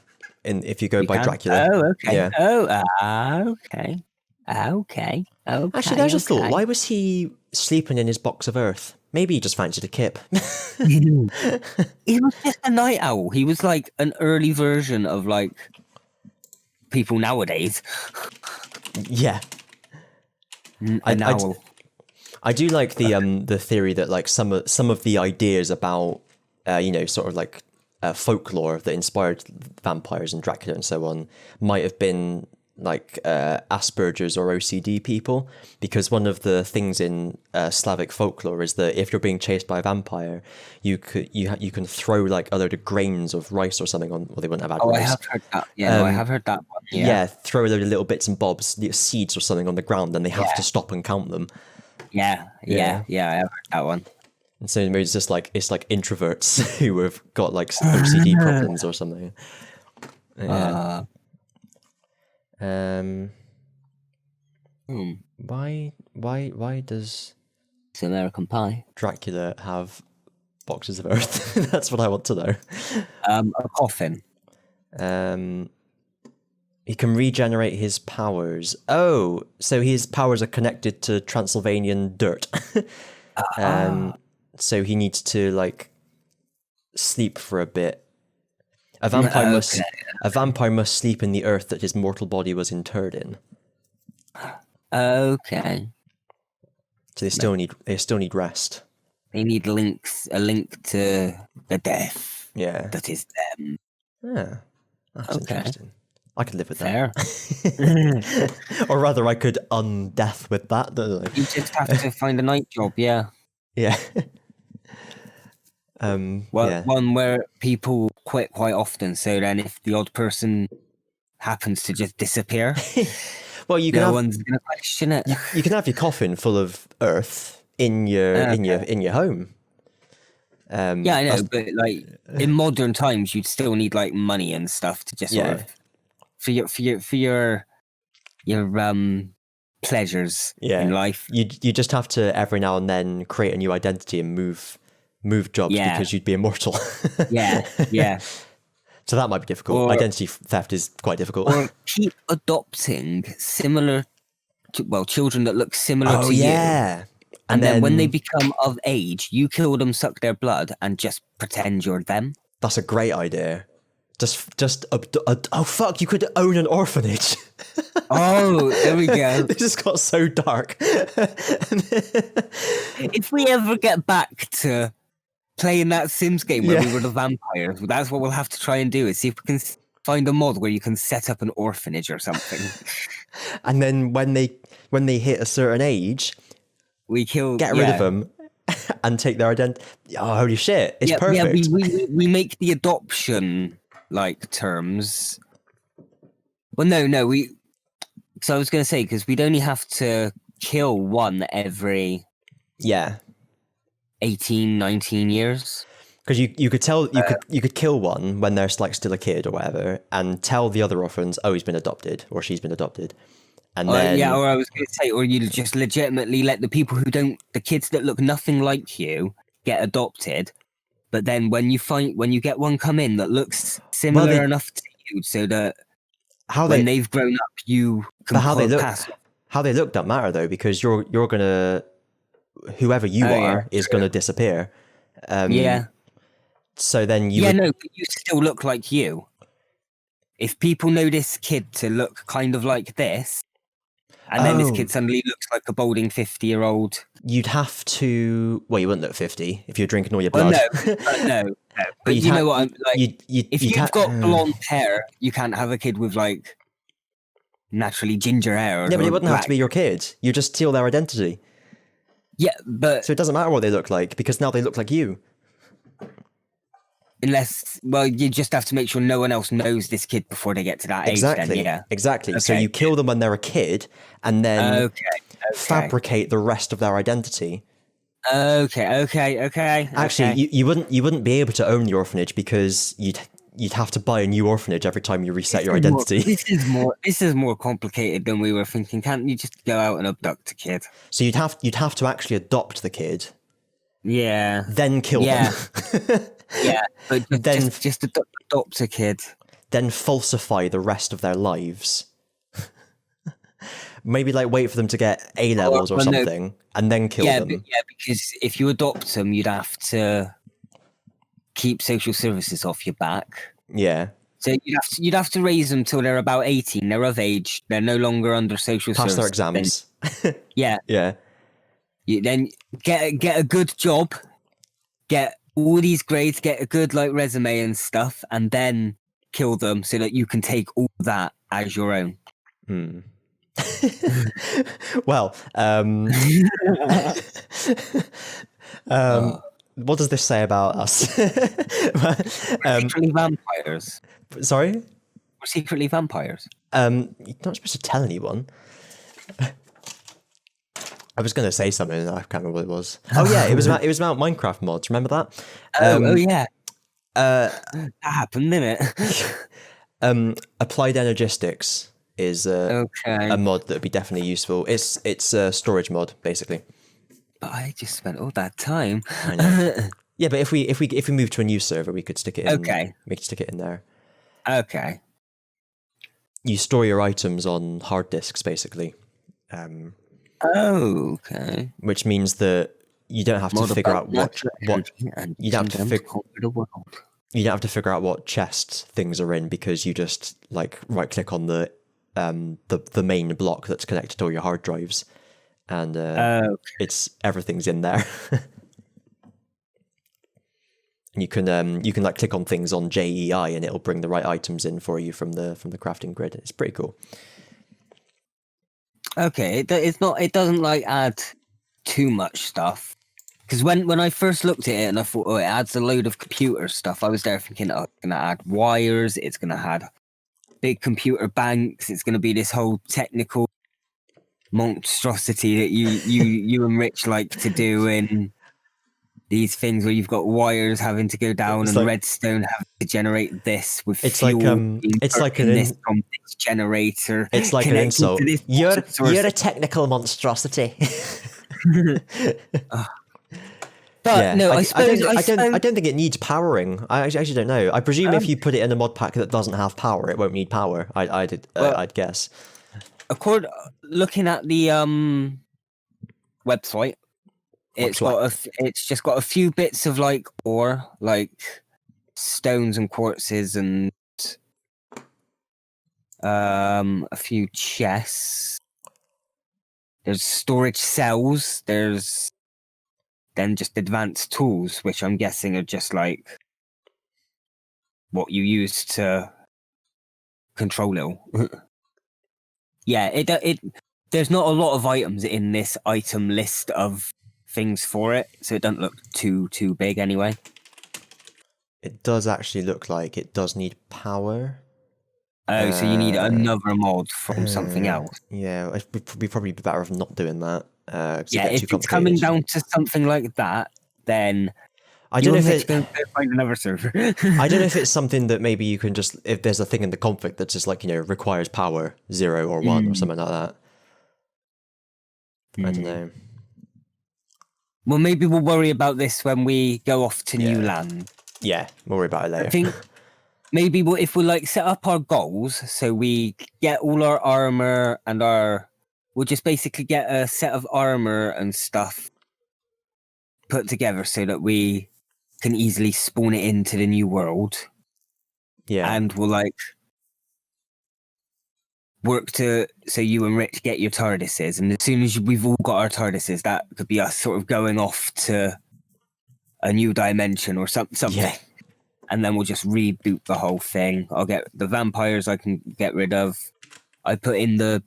if you go by Dracula. Oh, okay. Yeah. Okay. Actually, there's a thought. Why was he sleeping in his box of earth? Maybe he just fancied a kip. He was just a night owl. He was like an early version of like people nowadays. Yeah. I do like the theory that like some of the ideas about sort of like folklore that inspired vampires and Dracula and so on might have been like Asperger's or OCD people, because one of the things in Slavic folklore is that if you're being chased by a vampire, you can throw like a load of grains of rice or something on. Well, they wouldn't have had rice. I have heard that. Yeah, I have heard that one. Yeah, throw a load of little bits and bobs, seeds or something on the ground, and they have to stop and count them. Yeah, I have heard that one. And so maybe it's just like introverts who have got like OCD problems or something. Yeah. Why does it's American Pie Dracula have boxes of earth? That's what I want to know. A coffin. He can regenerate his powers. Oh, so his powers are connected to Transylvanian dirt. So he needs to like sleep for a bit. A vampire must sleep in the earth that his mortal body was interred in. Okay. So they still need rest. They need a link to the death. Yeah. That is them. Yeah. That's interesting. I could live with Fair. that. Or rather, I could undeath with that, don't I? You just have to find a night job, yeah. Yeah. One where people quit quite often, so then if the odd person happens to just disappear, well, no one's gonna question it. You can have your coffin full of earth in your home. Yeah, I know, but like in modern times, you'd still need like money and stuff to just sort of for your pleasures in life. You just have to every now and then create a new identity and move jobs because you'd be immortal. yeah. So that might be difficult. Identity theft is quite difficult. Or keep adopting children that look similar to you. And then when they become of age, you kill them, suck their blood, and just pretend you're them. That's a great idea. Oh fuck! You could own an orphanage. Oh, there we go. This just got so dark. If we ever get back to playing that Sims game where we were the vampires, that's what we'll have to try and do, is see if we can find a mod where you can set up an orphanage or something. And then when they hit a certain age, we get rid of them and take their identity. Oh, holy shit! It's perfect. Yeah, we make the adoption like terms. Well, no. So I was going to say, because we'd only have to kill one every 18, 19 years. Because you could kill one when they're like still a kid or whatever, and tell the other orphans, oh, he's been adopted or she's been adopted, and then or I was going to say, or you just legitimately let the kids that look nothing like you get adopted, but then when you get one come in that looks similar enough to you, so that when they've grown up, you can how they look don't matter though, because you're gonna whoever you are is gonna disappear. So then but you still look like you. If people know this kid to look kind of like this, and then this kid suddenly looks like a balding 50-year-old, you'd have to. Well, you wouldn't look 50 if you're drinking all your blood. No. But you know what I'm like. If you've got blonde hair, you can't have a kid with like naturally ginger hair. Yeah, but it wouldn't have to be your kid. You just steal their identity. Yeah, but so it doesn't matter what they look like, because now they look like you. Unless, you just have to make sure no one else knows this kid before they get to that age. Then, Exactly. Okay. So you kill them when they're a kid, and then fabricate the rest of their identity. Okay. Actually, you wouldn't be able to own the orphanage, because you'd have to buy a new orphanage every time you reset your identity. This is more complicated than we were thinking. Can't you just go out and abduct a kid? So you'd have to actually adopt the kid. Yeah. Then kill them. Yeah, but then just adopt a kid. Then falsify the rest of their lives. Maybe wait for them to get A levels or something, and then kill them. Because if you adopt them, you'd have to keep social services off your back. Yeah. So you'd have to raise them till they're about 18. They're of age. They're no longer under social services. Pass their exams. Yeah. You then get a good job, get all these grades, get a good resume and stuff, and then kill them so that you can take all that as your own. Well, what does this say about us? Secretly vampires. Sorry? We're secretly vampires. You're not supposed to tell anyone. I was going to say something, and I can't remember what it was. Oh yeah, it was about Minecraft mods. Remember that? Yeah. That happened, didn't it? Applied Energistics is a mod that would be definitely useful. It's a storage mod, basically. But I just spent all that time. I know. Yeah, but if we move to a new server, we could stick it in. Okay. We could stick it in there. Okay. You store your items on hard disks, basically. Okay. Which means that you don't have to figure out what you don't have to figure. you don't have to figure out what chest things are in because you just like right click on the main block that's connected to all your hard drives, and it's everything's in there. And you can like click on things on JEI and it'll bring the right items in for you from the crafting grid. It's pretty cool. Okay, it doesn't like add too much stuff. Because when I first looked at it and I thought, oh, it adds a load of computer stuff, I was there thinking, oh, it's going to add wires, it's going to add big computer banks, it's going to be this whole technical monstrosity that you and Rich like to do in these things where you've got wires having to go down it's and like, redstone having to generate this with it's fuel. It's like this generator. It's like an insult. You're a technical monstrosity. But yeah, no, I don't think it needs powering. I actually don't know. I presume if you put it in a mod pack that doesn't have power, it won't need power. I'd guess. Looking at the website, it's just got a few bits of like ore, like stones and quartzes, and a few chests. There's storage cells. There's then just advanced tools, which I'm guessing are just like what you use to control it. Yeah, it there's not a lot of items in this item list of things for it, so it doesn't look too big anyway. It does actually look like it does need power. Oh, so you need another mod from something else. Yeah, we'd probably be better off not doing that. Yeah, if it's coming down to something like that, then I don't know if it's going to find another server. I don't know if it's something that maybe you can just, if there's a thing in the config that's just like, requires power 0 or 1 or something like that. I don't know. Well, maybe we'll worry about this when we go off to new land. Yeah, we'll worry about it later. I think maybe if we like set up our goals, so we get all our armor and we'll just basically get a set of armor and stuff put together so that we can easily spawn it into the new world. Yeah. And we'll like work so you and Rich get your TARDISes, and as soon as we've all got our TARDISes, that could be us sort of going off to a new dimension or something. Yeah. And then we'll just reboot the whole thing. I'll get the vampires I can get rid of. I put in the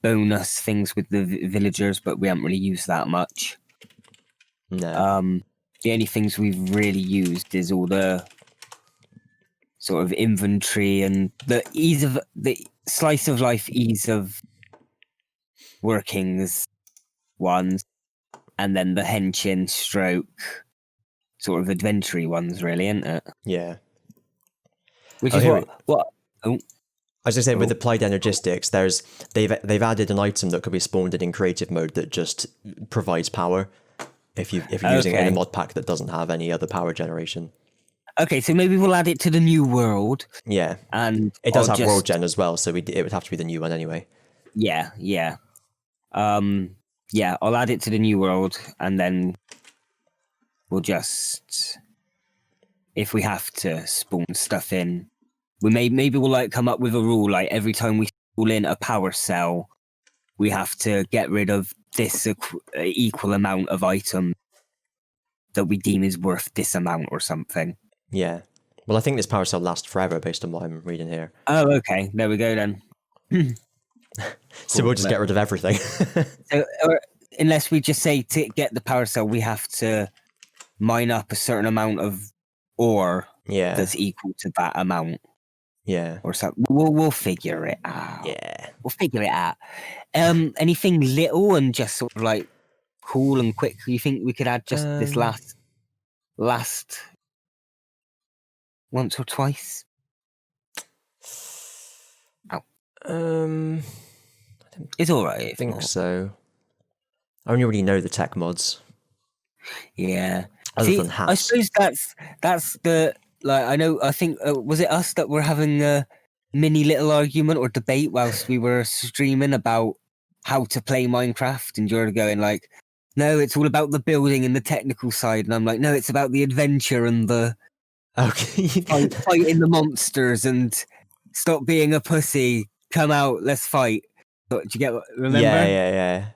bonus things with the villagers, but we haven't really used that much. No. The only things we've really used is all the sort of inventory and the slice of life ease of workings ones, and then the henshin stroke sort of adventure ones, really, isn't it? Yeah. Which is what? Oh. I was just saying, with applied energistics, they've added an item that could be spawned in creative mode that just provides power if you're using any mod pack that doesn't have any other power generation. Okay, so maybe we'll add it to the new world. Yeah, and it does have world gen as well, so it would have to be the new one anyway. Yeah. I'll add it to the new world, and then we'll just, if we have to spawn stuff in, maybe we'll like come up with a rule, like every time we spawn in a power cell, we have to get rid of this equal amount of item that we deem is worth this amount or something. Yeah. Well, I think this power cell lasts forever based on what I'm reading here. Oh, okay. There we go then. So we'll just get rid of everything. Or unless we just say to get the power cell, we have to mine up a certain amount of ore that's equal to that amount. Yeah. Or something. We'll figure it out. Yeah. We'll figure it out. Anything little and just sort of like cool and quick, you think we could add just this last once or twice? It's all right. I think so. I only really know the tech mods. Yeah. Other than hats. I suppose that's the, like, I think was it us that were having a mini little argument or debate whilst we were streaming about how to play Minecraft, and you're going like, no, it's all about the building and the technical side, and I'm like, no, it's about the adventure and the Okay. Fighting the monsters and stop being a pussy. Come out, let's fight. Do you get? Remember? Yeah.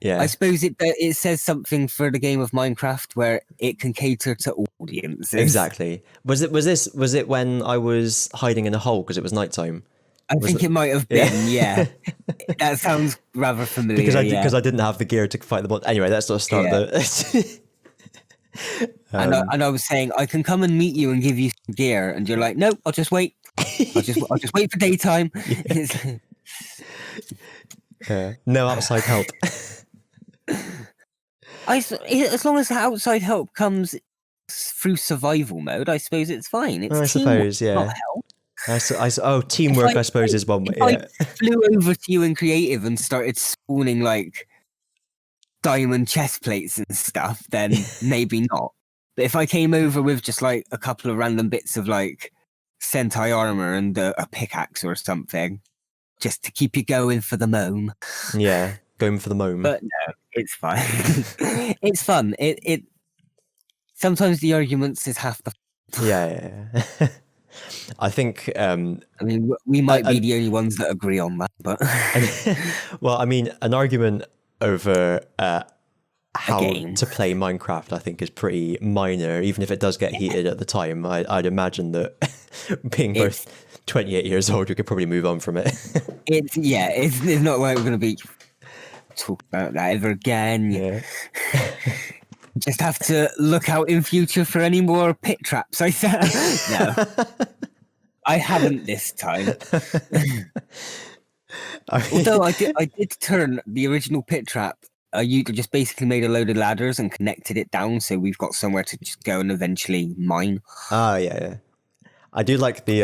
I suppose it says something for the game of Minecraft where it can cater to audiences. Exactly. Was it when I was hiding in a hole because it was nighttime? I think it might have been. Yeah. That sounds rather familiar. Because I didn't have the gear to fight the monster. Anyway, let's not start the. And I was saying I can come and meet you and give you some gear, and you're like, nope, I'll just wait. I'll just wait for daytime. No outside help. As long as outside help comes through survival mode, I suppose it's fine. It's I suppose, yeah. Teamwork, I suppose, is one way. I flew over to you in creative and started spawning like diamond chest plates and stuff, then maybe not. But if I came over with just like a couple of random bits of like Sentai armor and a pickaxe or something, just to keep you going for the moan. Yeah, going for the moan. But no, it's fine. It's fun. It sometimes the arguments is half the fun. Yeah. I think. I mean, we might be the only ones that agree on that, but. Well, I mean, an argument over how to play Minecraft, I think, is pretty minor. Even if it does get heated at the time, I'd imagine that being both 28 years old, we could probably move on from it. It's not like we're going to be talk about that ever again. Yeah. Just have to look out in future for any more pit traps. I said no. I haven't this time. Although I did turn the original pit trap. You just basically made a load of ladders and connected it down, so we've got somewhere to just go and eventually mine. Oh yeah. I do like the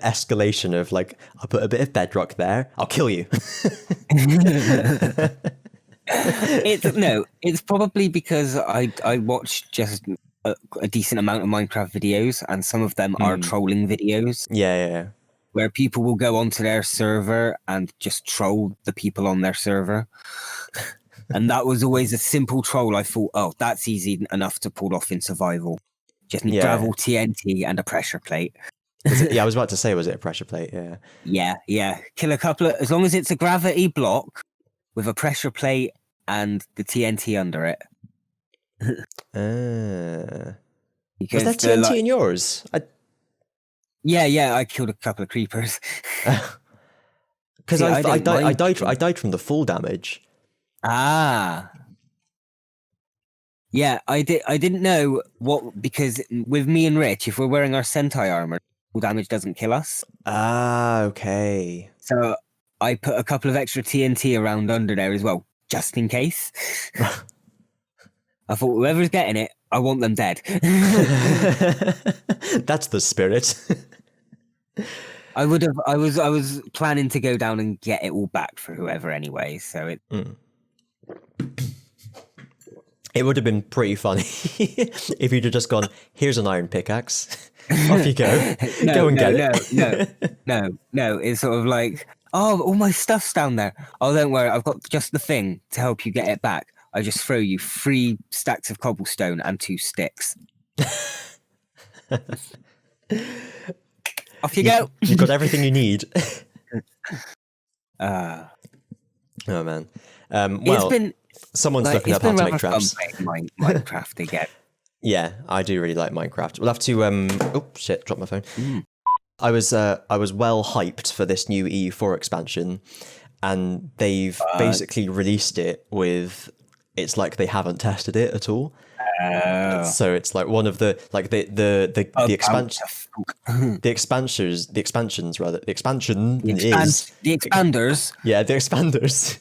escalation of like, I'll put a bit of bedrock there, I'll kill you. It's probably because I watch just a decent amount of Minecraft videos, and some of them are trolling videos. Yeah. Where people will go onto their server and just troll the people on their server. And that was always a simple troll. I thought, oh, that's easy enough to pull off in survival. Just need gravel, TNT, and a pressure plate. I was about to say, was it a pressure plate? Yeah. Yeah. Kill a couple of, as long as it's a gravity block with a pressure plate and the TNT under it. Was that TNT in yours? Yeah, I killed a couple of creepers. Because I died from the full damage. Ah. Yeah, I didn't know because with me and Rich, if we're wearing our Sentai armor, full damage doesn't kill us. Ah, okay. So I put a couple of extra TNT around under there as well, just in case. I thought whoever's getting it, I want them dead. That's the spirit. I was planning to go down and get it all back for whoever anyway, so it It would have been pretty funny if you'd have just gone, here's an iron pickaxe. Off you go. Go and get it. No. It's sort of like, oh, all my stuff's down there. Oh, don't worry. I've got just the thing to help you get it back. I just throw you 3 stacks of cobblestone and 2 sticks. Off you go. You've got everything you need. Oh, man. Well, someone's looking up how to make traps. Minecraft again. Yeah, I do really like Minecraft. We'll have to. Oh shit! Dropped my phone. I was well hyped for this new EU4 expansion, and they've basically released it with. It's like they haven't tested it at all. So it's like one of the expanders. Yeah, the expanders.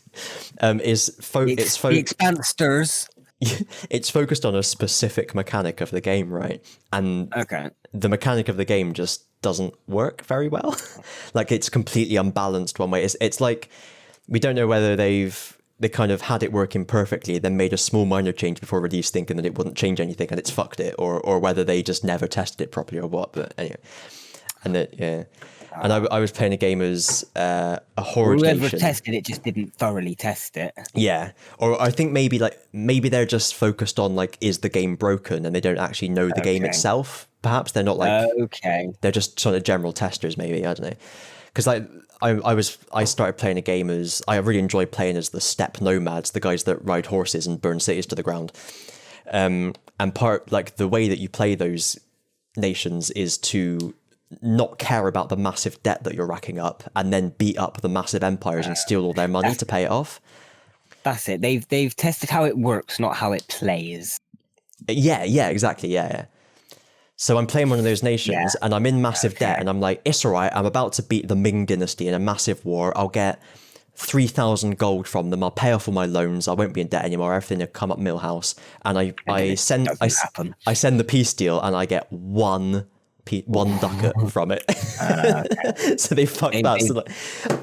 It's focused on a specific mechanic of the game, right? And the mechanic of the game just doesn't work very well. Like it's completely unbalanced one way. It's like we don't know whether they kind of had it working perfectly, then made a small minor change before release, thinking that it wouldn't change anything, and it's fucked it, or whether they just never tested it properly or what. But anyway, and And I was playing a game as a horror Whoever nation. tested it just didn't thoroughly test it. Yeah, or I think maybe they're just focused on like, is the game broken, and they don't actually know the game itself. Perhaps they're not like they're just sort of general testers. Maybe, I don't know. Because like I started playing a game as I really enjoy playing as the steppe nomads, the guys that ride horses and burn cities to the ground. And part like the way that you play those nations is to not care about the massive debt that you're racking up, and then beat up the massive empires and steal all their money to pay it off. That's it. They've tested how it works, not how it plays. Yeah, exactly. Yeah. So I'm playing one of those nations, and I'm in massive debt, and I'm like, it's all right. I'm about to beat the Ming Dynasty in a massive war. I'll get 3,000 gold from them. I'll pay off all my loans. I won't be in debt anymore. Everything will come up Millhouse, and I send the peace deal, and I get one ducat from it. So they fucked that. So like,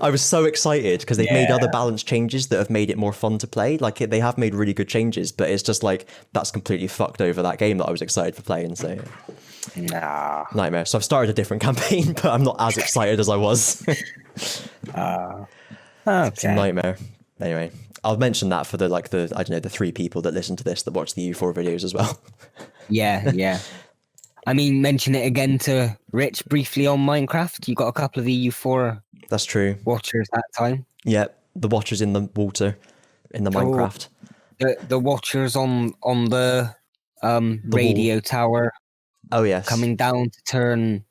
I was so excited because they've made other balance changes that have made it more fun to play. Like they have made really good changes, but it's just like that's completely fucked over that game that I was excited for playing. So nightmare. So I've started a different campaign, but I'm not as excited as I was. It's a nightmare. Anyway, I'll mention that for the 3 people that listen to this that watch the U4 videos as well. Yeah. I mean, mention it again to Rich briefly on Minecraft. You got a couple of EU4 That's true. watchers that time. Yeah, the watchers in the water in the Minecraft. The watchers on the radio tower. Oh yes, coming down to turn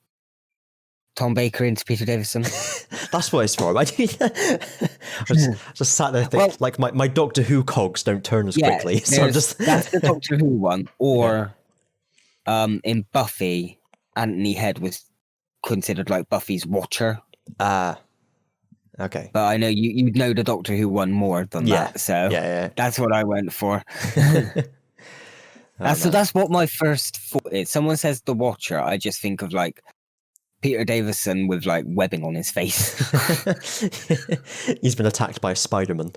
Tom Baker into Peter Davison. That's what it's for. I just sat there thinking, like my Doctor Who cogs don't turn as quickly. So that's the Doctor Who one. Or in Buffy, Anthony Head was considered like Buffy's watcher. Okay. But I know you know the Doctor Who one more than that. So that's what I went for. That's what my first thought is. Someone says the Watcher, I just think of like Peter Davison with like webbing on his face. He's been attacked by a Spider-Man.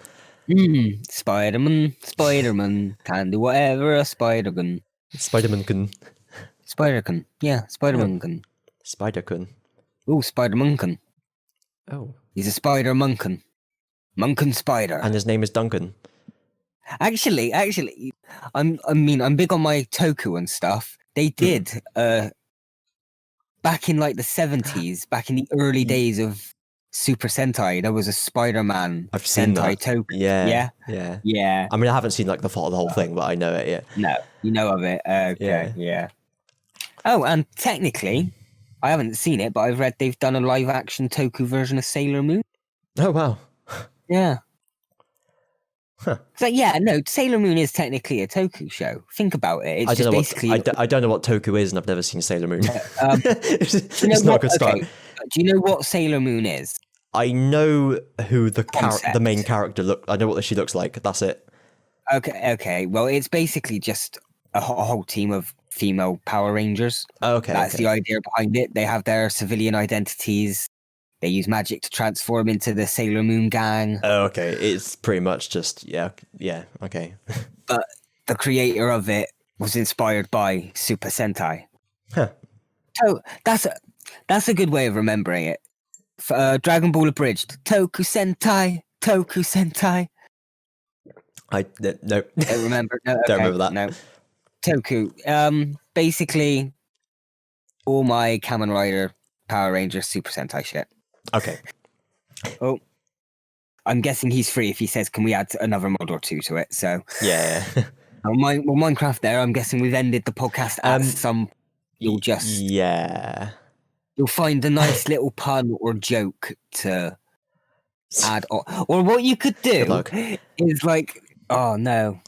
Spider-Man can do whatever a spider can. Spider-Man can. Spider-Man can. Spider-Man. Oh, Spider-Man can. Oh. He's a Spider-Munkin. Munkin Spider. And his name is Duncan. Actually, I'm big on my Toku and stuff. They did back in like the 70s, back in the early days of Super Sentai, there was a Spider-Man I've seen Sentai that. Toku. Yeah. I mean, I haven't seen like the whole thing, but I know it. Yeah. No, you know of it. Okay, yeah. Oh, and technically, I haven't seen it, but I've read they've done a live-action Toku version of Sailor Moon. Oh wow. Yeah. Huh. So Sailor Moon is technically a Toku show. Think about it. It's I don't know what Toku is, and I've never seen Sailor Moon. It's not a good start. Do you know what Sailor Moon is? I know who the main character look. I know what she looks like. That's it. Okay. Well, it's basically just a whole team of female Power Rangers. Okay. That's the idea behind it. They have their civilian identities. They use magic to transform into the Sailor Moon gang. Oh, okay. It's pretty much just, okay. But the creator of it was inspired by Super Sentai. Huh. So that's a good way of remembering it. Dragon Ball Abridged. Toku Sentai. No. Don't remember. No, okay. Don't remember that. No. Toku. Basically, all my Kamen Rider, Power Rangers, Super Sentai shit. Okay. Oh, I'm guessing he's free if he says, can we add another mod or two to it? So yeah. Minecraft there, I'm guessing we've ended the podcast at some... You'll find a nice little pun or joke to add on. Or what you could do is like, oh no.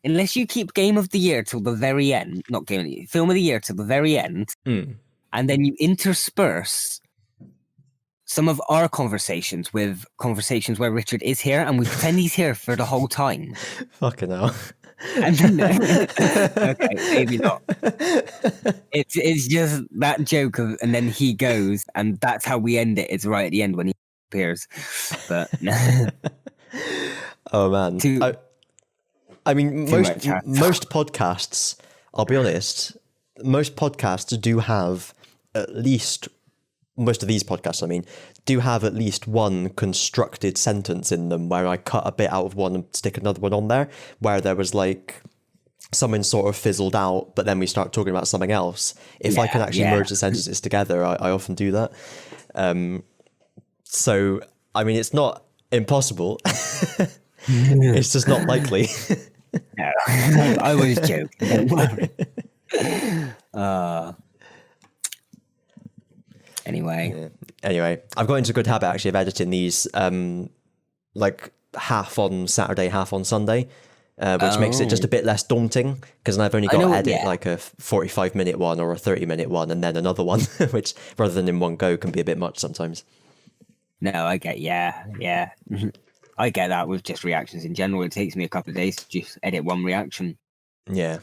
Unless you keep Game of the Year till the very end, not Game of the Year, Film of the Year till the very end, and then you intersperse some of our conversations with conversations where Richard is here, and we pretend he's here for the whole time. Fucking hell. And then, okay, maybe not. It's just that joke of, and then he goes, and that's how we end it. It's right at the end when he appears. But oh man, I mean, most podcasts. I'll be honest. Most podcasts do have at least most of these podcasts, I mean, do have at least one constructed sentence in them where I cut a bit out of one and stick another one on there, where there was like something sort of fizzled out, but then we start talking about something else. If I can actually merge the sentences together, I often do that. So, I mean, it's not impossible. It's just not likely. No, I was joking. Don't worry. Anyway, I've got into a good habit actually of editing these like half on Saturday, half on Sunday, which makes it just a bit less daunting because then I've only got to edit like a 45-minute one or a 30-minute one and then another one, which rather than in one go can be a bit much sometimes. No, I get, yeah. I get that with just reactions in general. It takes me a couple of days to just edit one reaction. Yeah.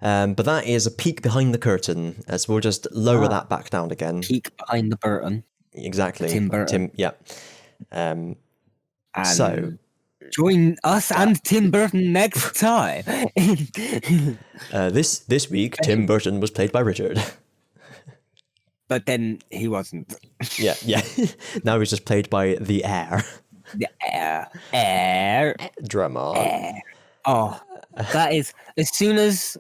But that is a peek behind the curtain, as we'll just lower that back down again. Peek behind the Burton. Exactly. Tim Burton. Yeah. And so join us and Tim Burton next time. This week, Tim Burton was played by Richard. But then he wasn't. Yeah. Now he's just played by the Air. The Air. Drummer. Air. Oh, that is, as soon as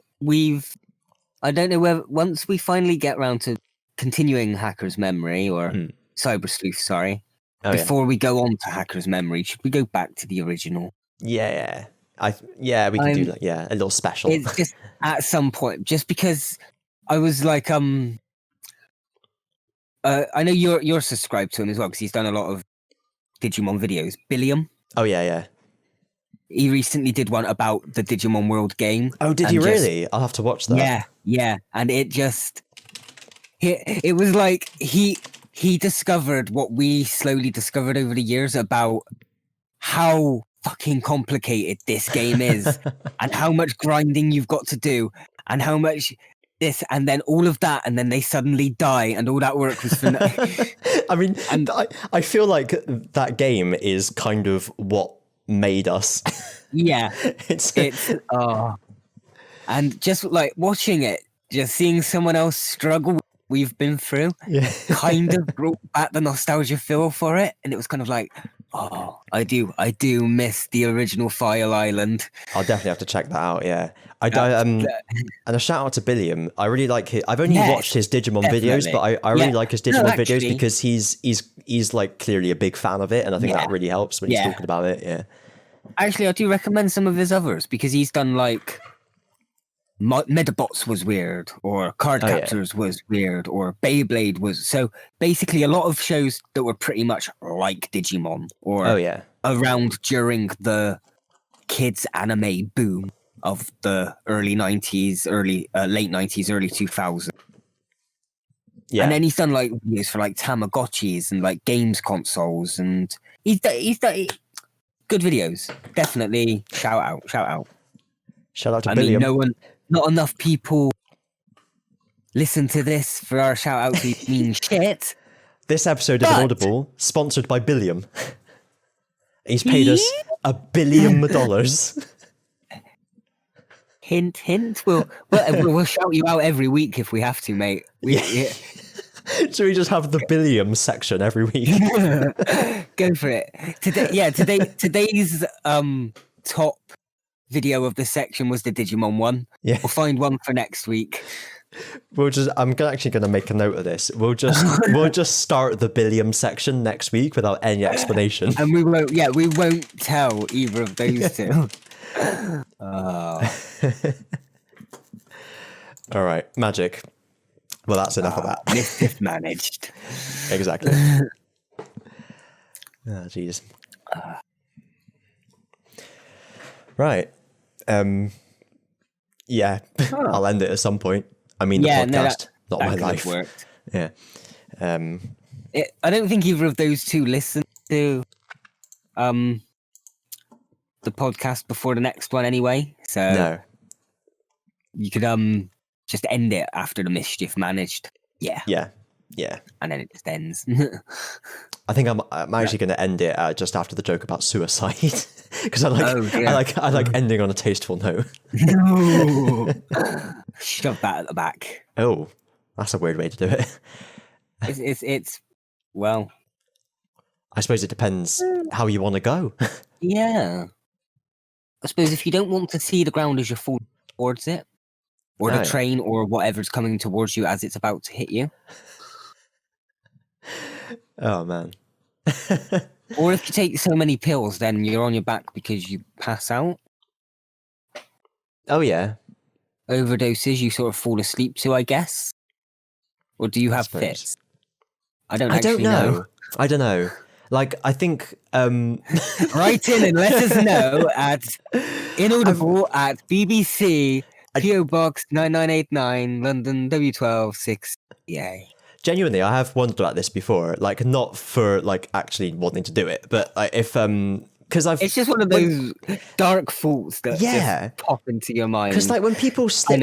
I don't know whether, once we finally get around to continuing Hacker's Memory, or Cyber Sleuth, sorry, before we go on to Hacker's Memory, should we go back to the original? Yeah. We can do that. Yeah, a little special. It's just at some point, just because I was like, I know you're subscribed to him as well because he's done a lot of Digimon videos. Billiam. Oh yeah. He recently did one about the Digimon World game. Oh, did he really? I'll have to watch that. Yeah, and it was like he discovered what we slowly discovered over the years about how fucking complicated this game is, and how much grinding you've got to do, and how much this, and then all of that, and then they suddenly die, and all that work was for nothing. I mean, and I feel like that game is kind of what made us. Yeah, it's and just like watching it, just seeing someone else struggle we've been through, kind of brought back the nostalgia feel for it, and it was kind of like, oh, I do miss the original File Island. I'll definitely have to check that out. Yeah, and a shout out to Billiam. I really like his. I've only watched his Digimon videos, but I really like his Digimon videos because he's like clearly a big fan of it, and I think that really helps when he's talking about it. Yeah, actually, I do recommend some of his others because he's done like Medabots was weird, or Card Captors was weird, or Beyblade was. So basically, a lot of shows that were pretty much like Digimon, or around during the kids anime boom of the early 90s, late 90s, early 2000s. Yeah, and then he's done like videos for like Tamagotchis and like games consoles, and he's done good videos. Definitely shout out to Billiam. Mean, not enough people listen to this for our shout out to mean shit. This episode of Inaudible sponsored by Billiam. He's paid us $1 billion. Hint. We'll shout you out every week if we have to, mate. Should we just have the Billiam section every week? Go for it. Today's top video of the section was the Digimon one. Yeah. We'll find one for next week. I'm actually going to make a note of this. We'll just start the Billiam section next week without any explanation. And we won't tell either of those two. All right, magic. Well, that's enough of that. Mischief managed. Exactly. Jeez. Right. Yeah. I'll end it at some point. I mean, the podcast, not my life. Worked. Yeah. I don't think either of those two listen to the podcast before the next one anyway. So no. You could just end it after the mischief managed. Yeah. And then it just ends. I think I'm actually going to end it just after the joke about suicide because I like ending on a tasteful note. No. Shove that at the back. Oh, That's a weird way to do it. It's well. I suppose it depends how you want to go. Yeah. I suppose if you don't want to see the ground as you fall towards it, or the train, or whatever's coming towards you as it's about to hit you. Oh, man. Or if you take so many pills, then you're on your back because you pass out. Oh, yeah. Overdoses, you sort of fall asleep to, I guess. Or do you have fits? I don't know. I don't know. Like, I think... Write in and let us know at inaudible at BBC, PO Box 9989, London W12 6EA. Genuinely, I have wondered about this before. Like, not for, like, actually wanting to do it, but like, if... because it's just one of those dark thoughts that just pop into your mind. Because like when people slit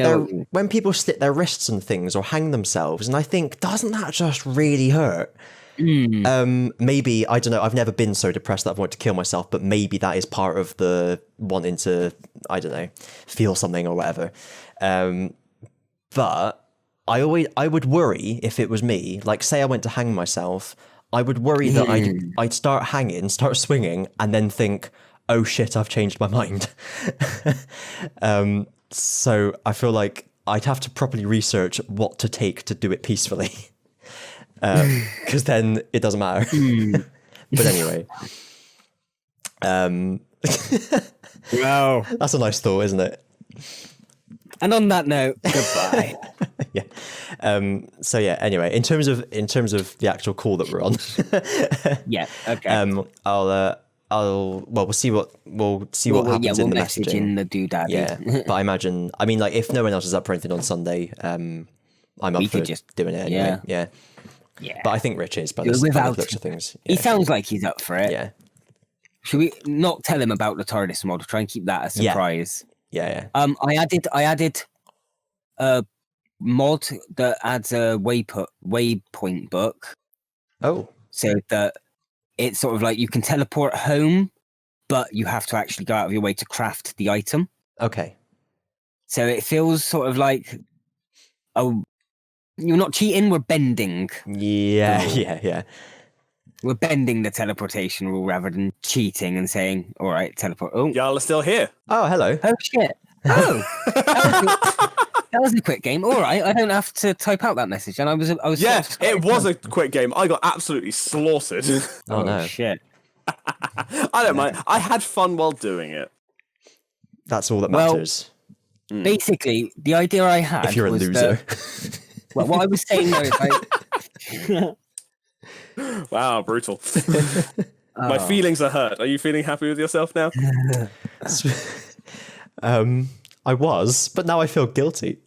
their wrists and things or hang themselves, and I think, doesn't that just really hurt? Maybe, I don't know, I've never been so depressed that I've wanted to kill myself, but maybe that is part of the wanting to, I don't know, feel something or whatever. But I would worry if it was me, like say I went to hang myself, I would worry that I'd start swinging, and then think, oh shit, I've changed my mind. So I feel like I'd have to properly research what to take to do it peacefully. Because then it doesn't matter. But anyway. Wow. That's a nice thought, isn't it? And on that note, goodbye. Yeah. So yeah, anyway, in terms of the actual call that we're on. Yeah, okay. We'll see what happens in the messaging. In the doodad. Yeah. But I imagine, I mean, like if no one else is up for anything on Sunday, I'm up for just doing it anyway. Yeah. Yeah. But I think Rich is by the looks of things. Yeah. He sounds like he's up for it. Yeah. Should we not tell him about the TARDIS mod? Try and keep that a surprise. Yeah. I added a mod that adds a waypoint book. Oh. So that it's sort of like you can teleport home, but you have to actually go out of your way to craft the item. Okay. So it feels sort of like, oh, you're not cheating, we're bending. Yeah. We're bending the teleportation rule rather than cheating and saying, all right, teleport. Oh, y'all are still here. Oh, hello. Oh, shit. Oh, that was a quick game. All right, I don't have to type out that message. And I was. Yeah, it was a quick game. I got absolutely slaughtered. Oh no, shit. I don't mind. I had fun while doing it. That's all that matters. Basically, the idea I had. If you're a loser. Well, what I was saying there is like. Wow, brutal. My feelings are hurt. Are you feeling happy with yourself now? I was, but now I feel guilty.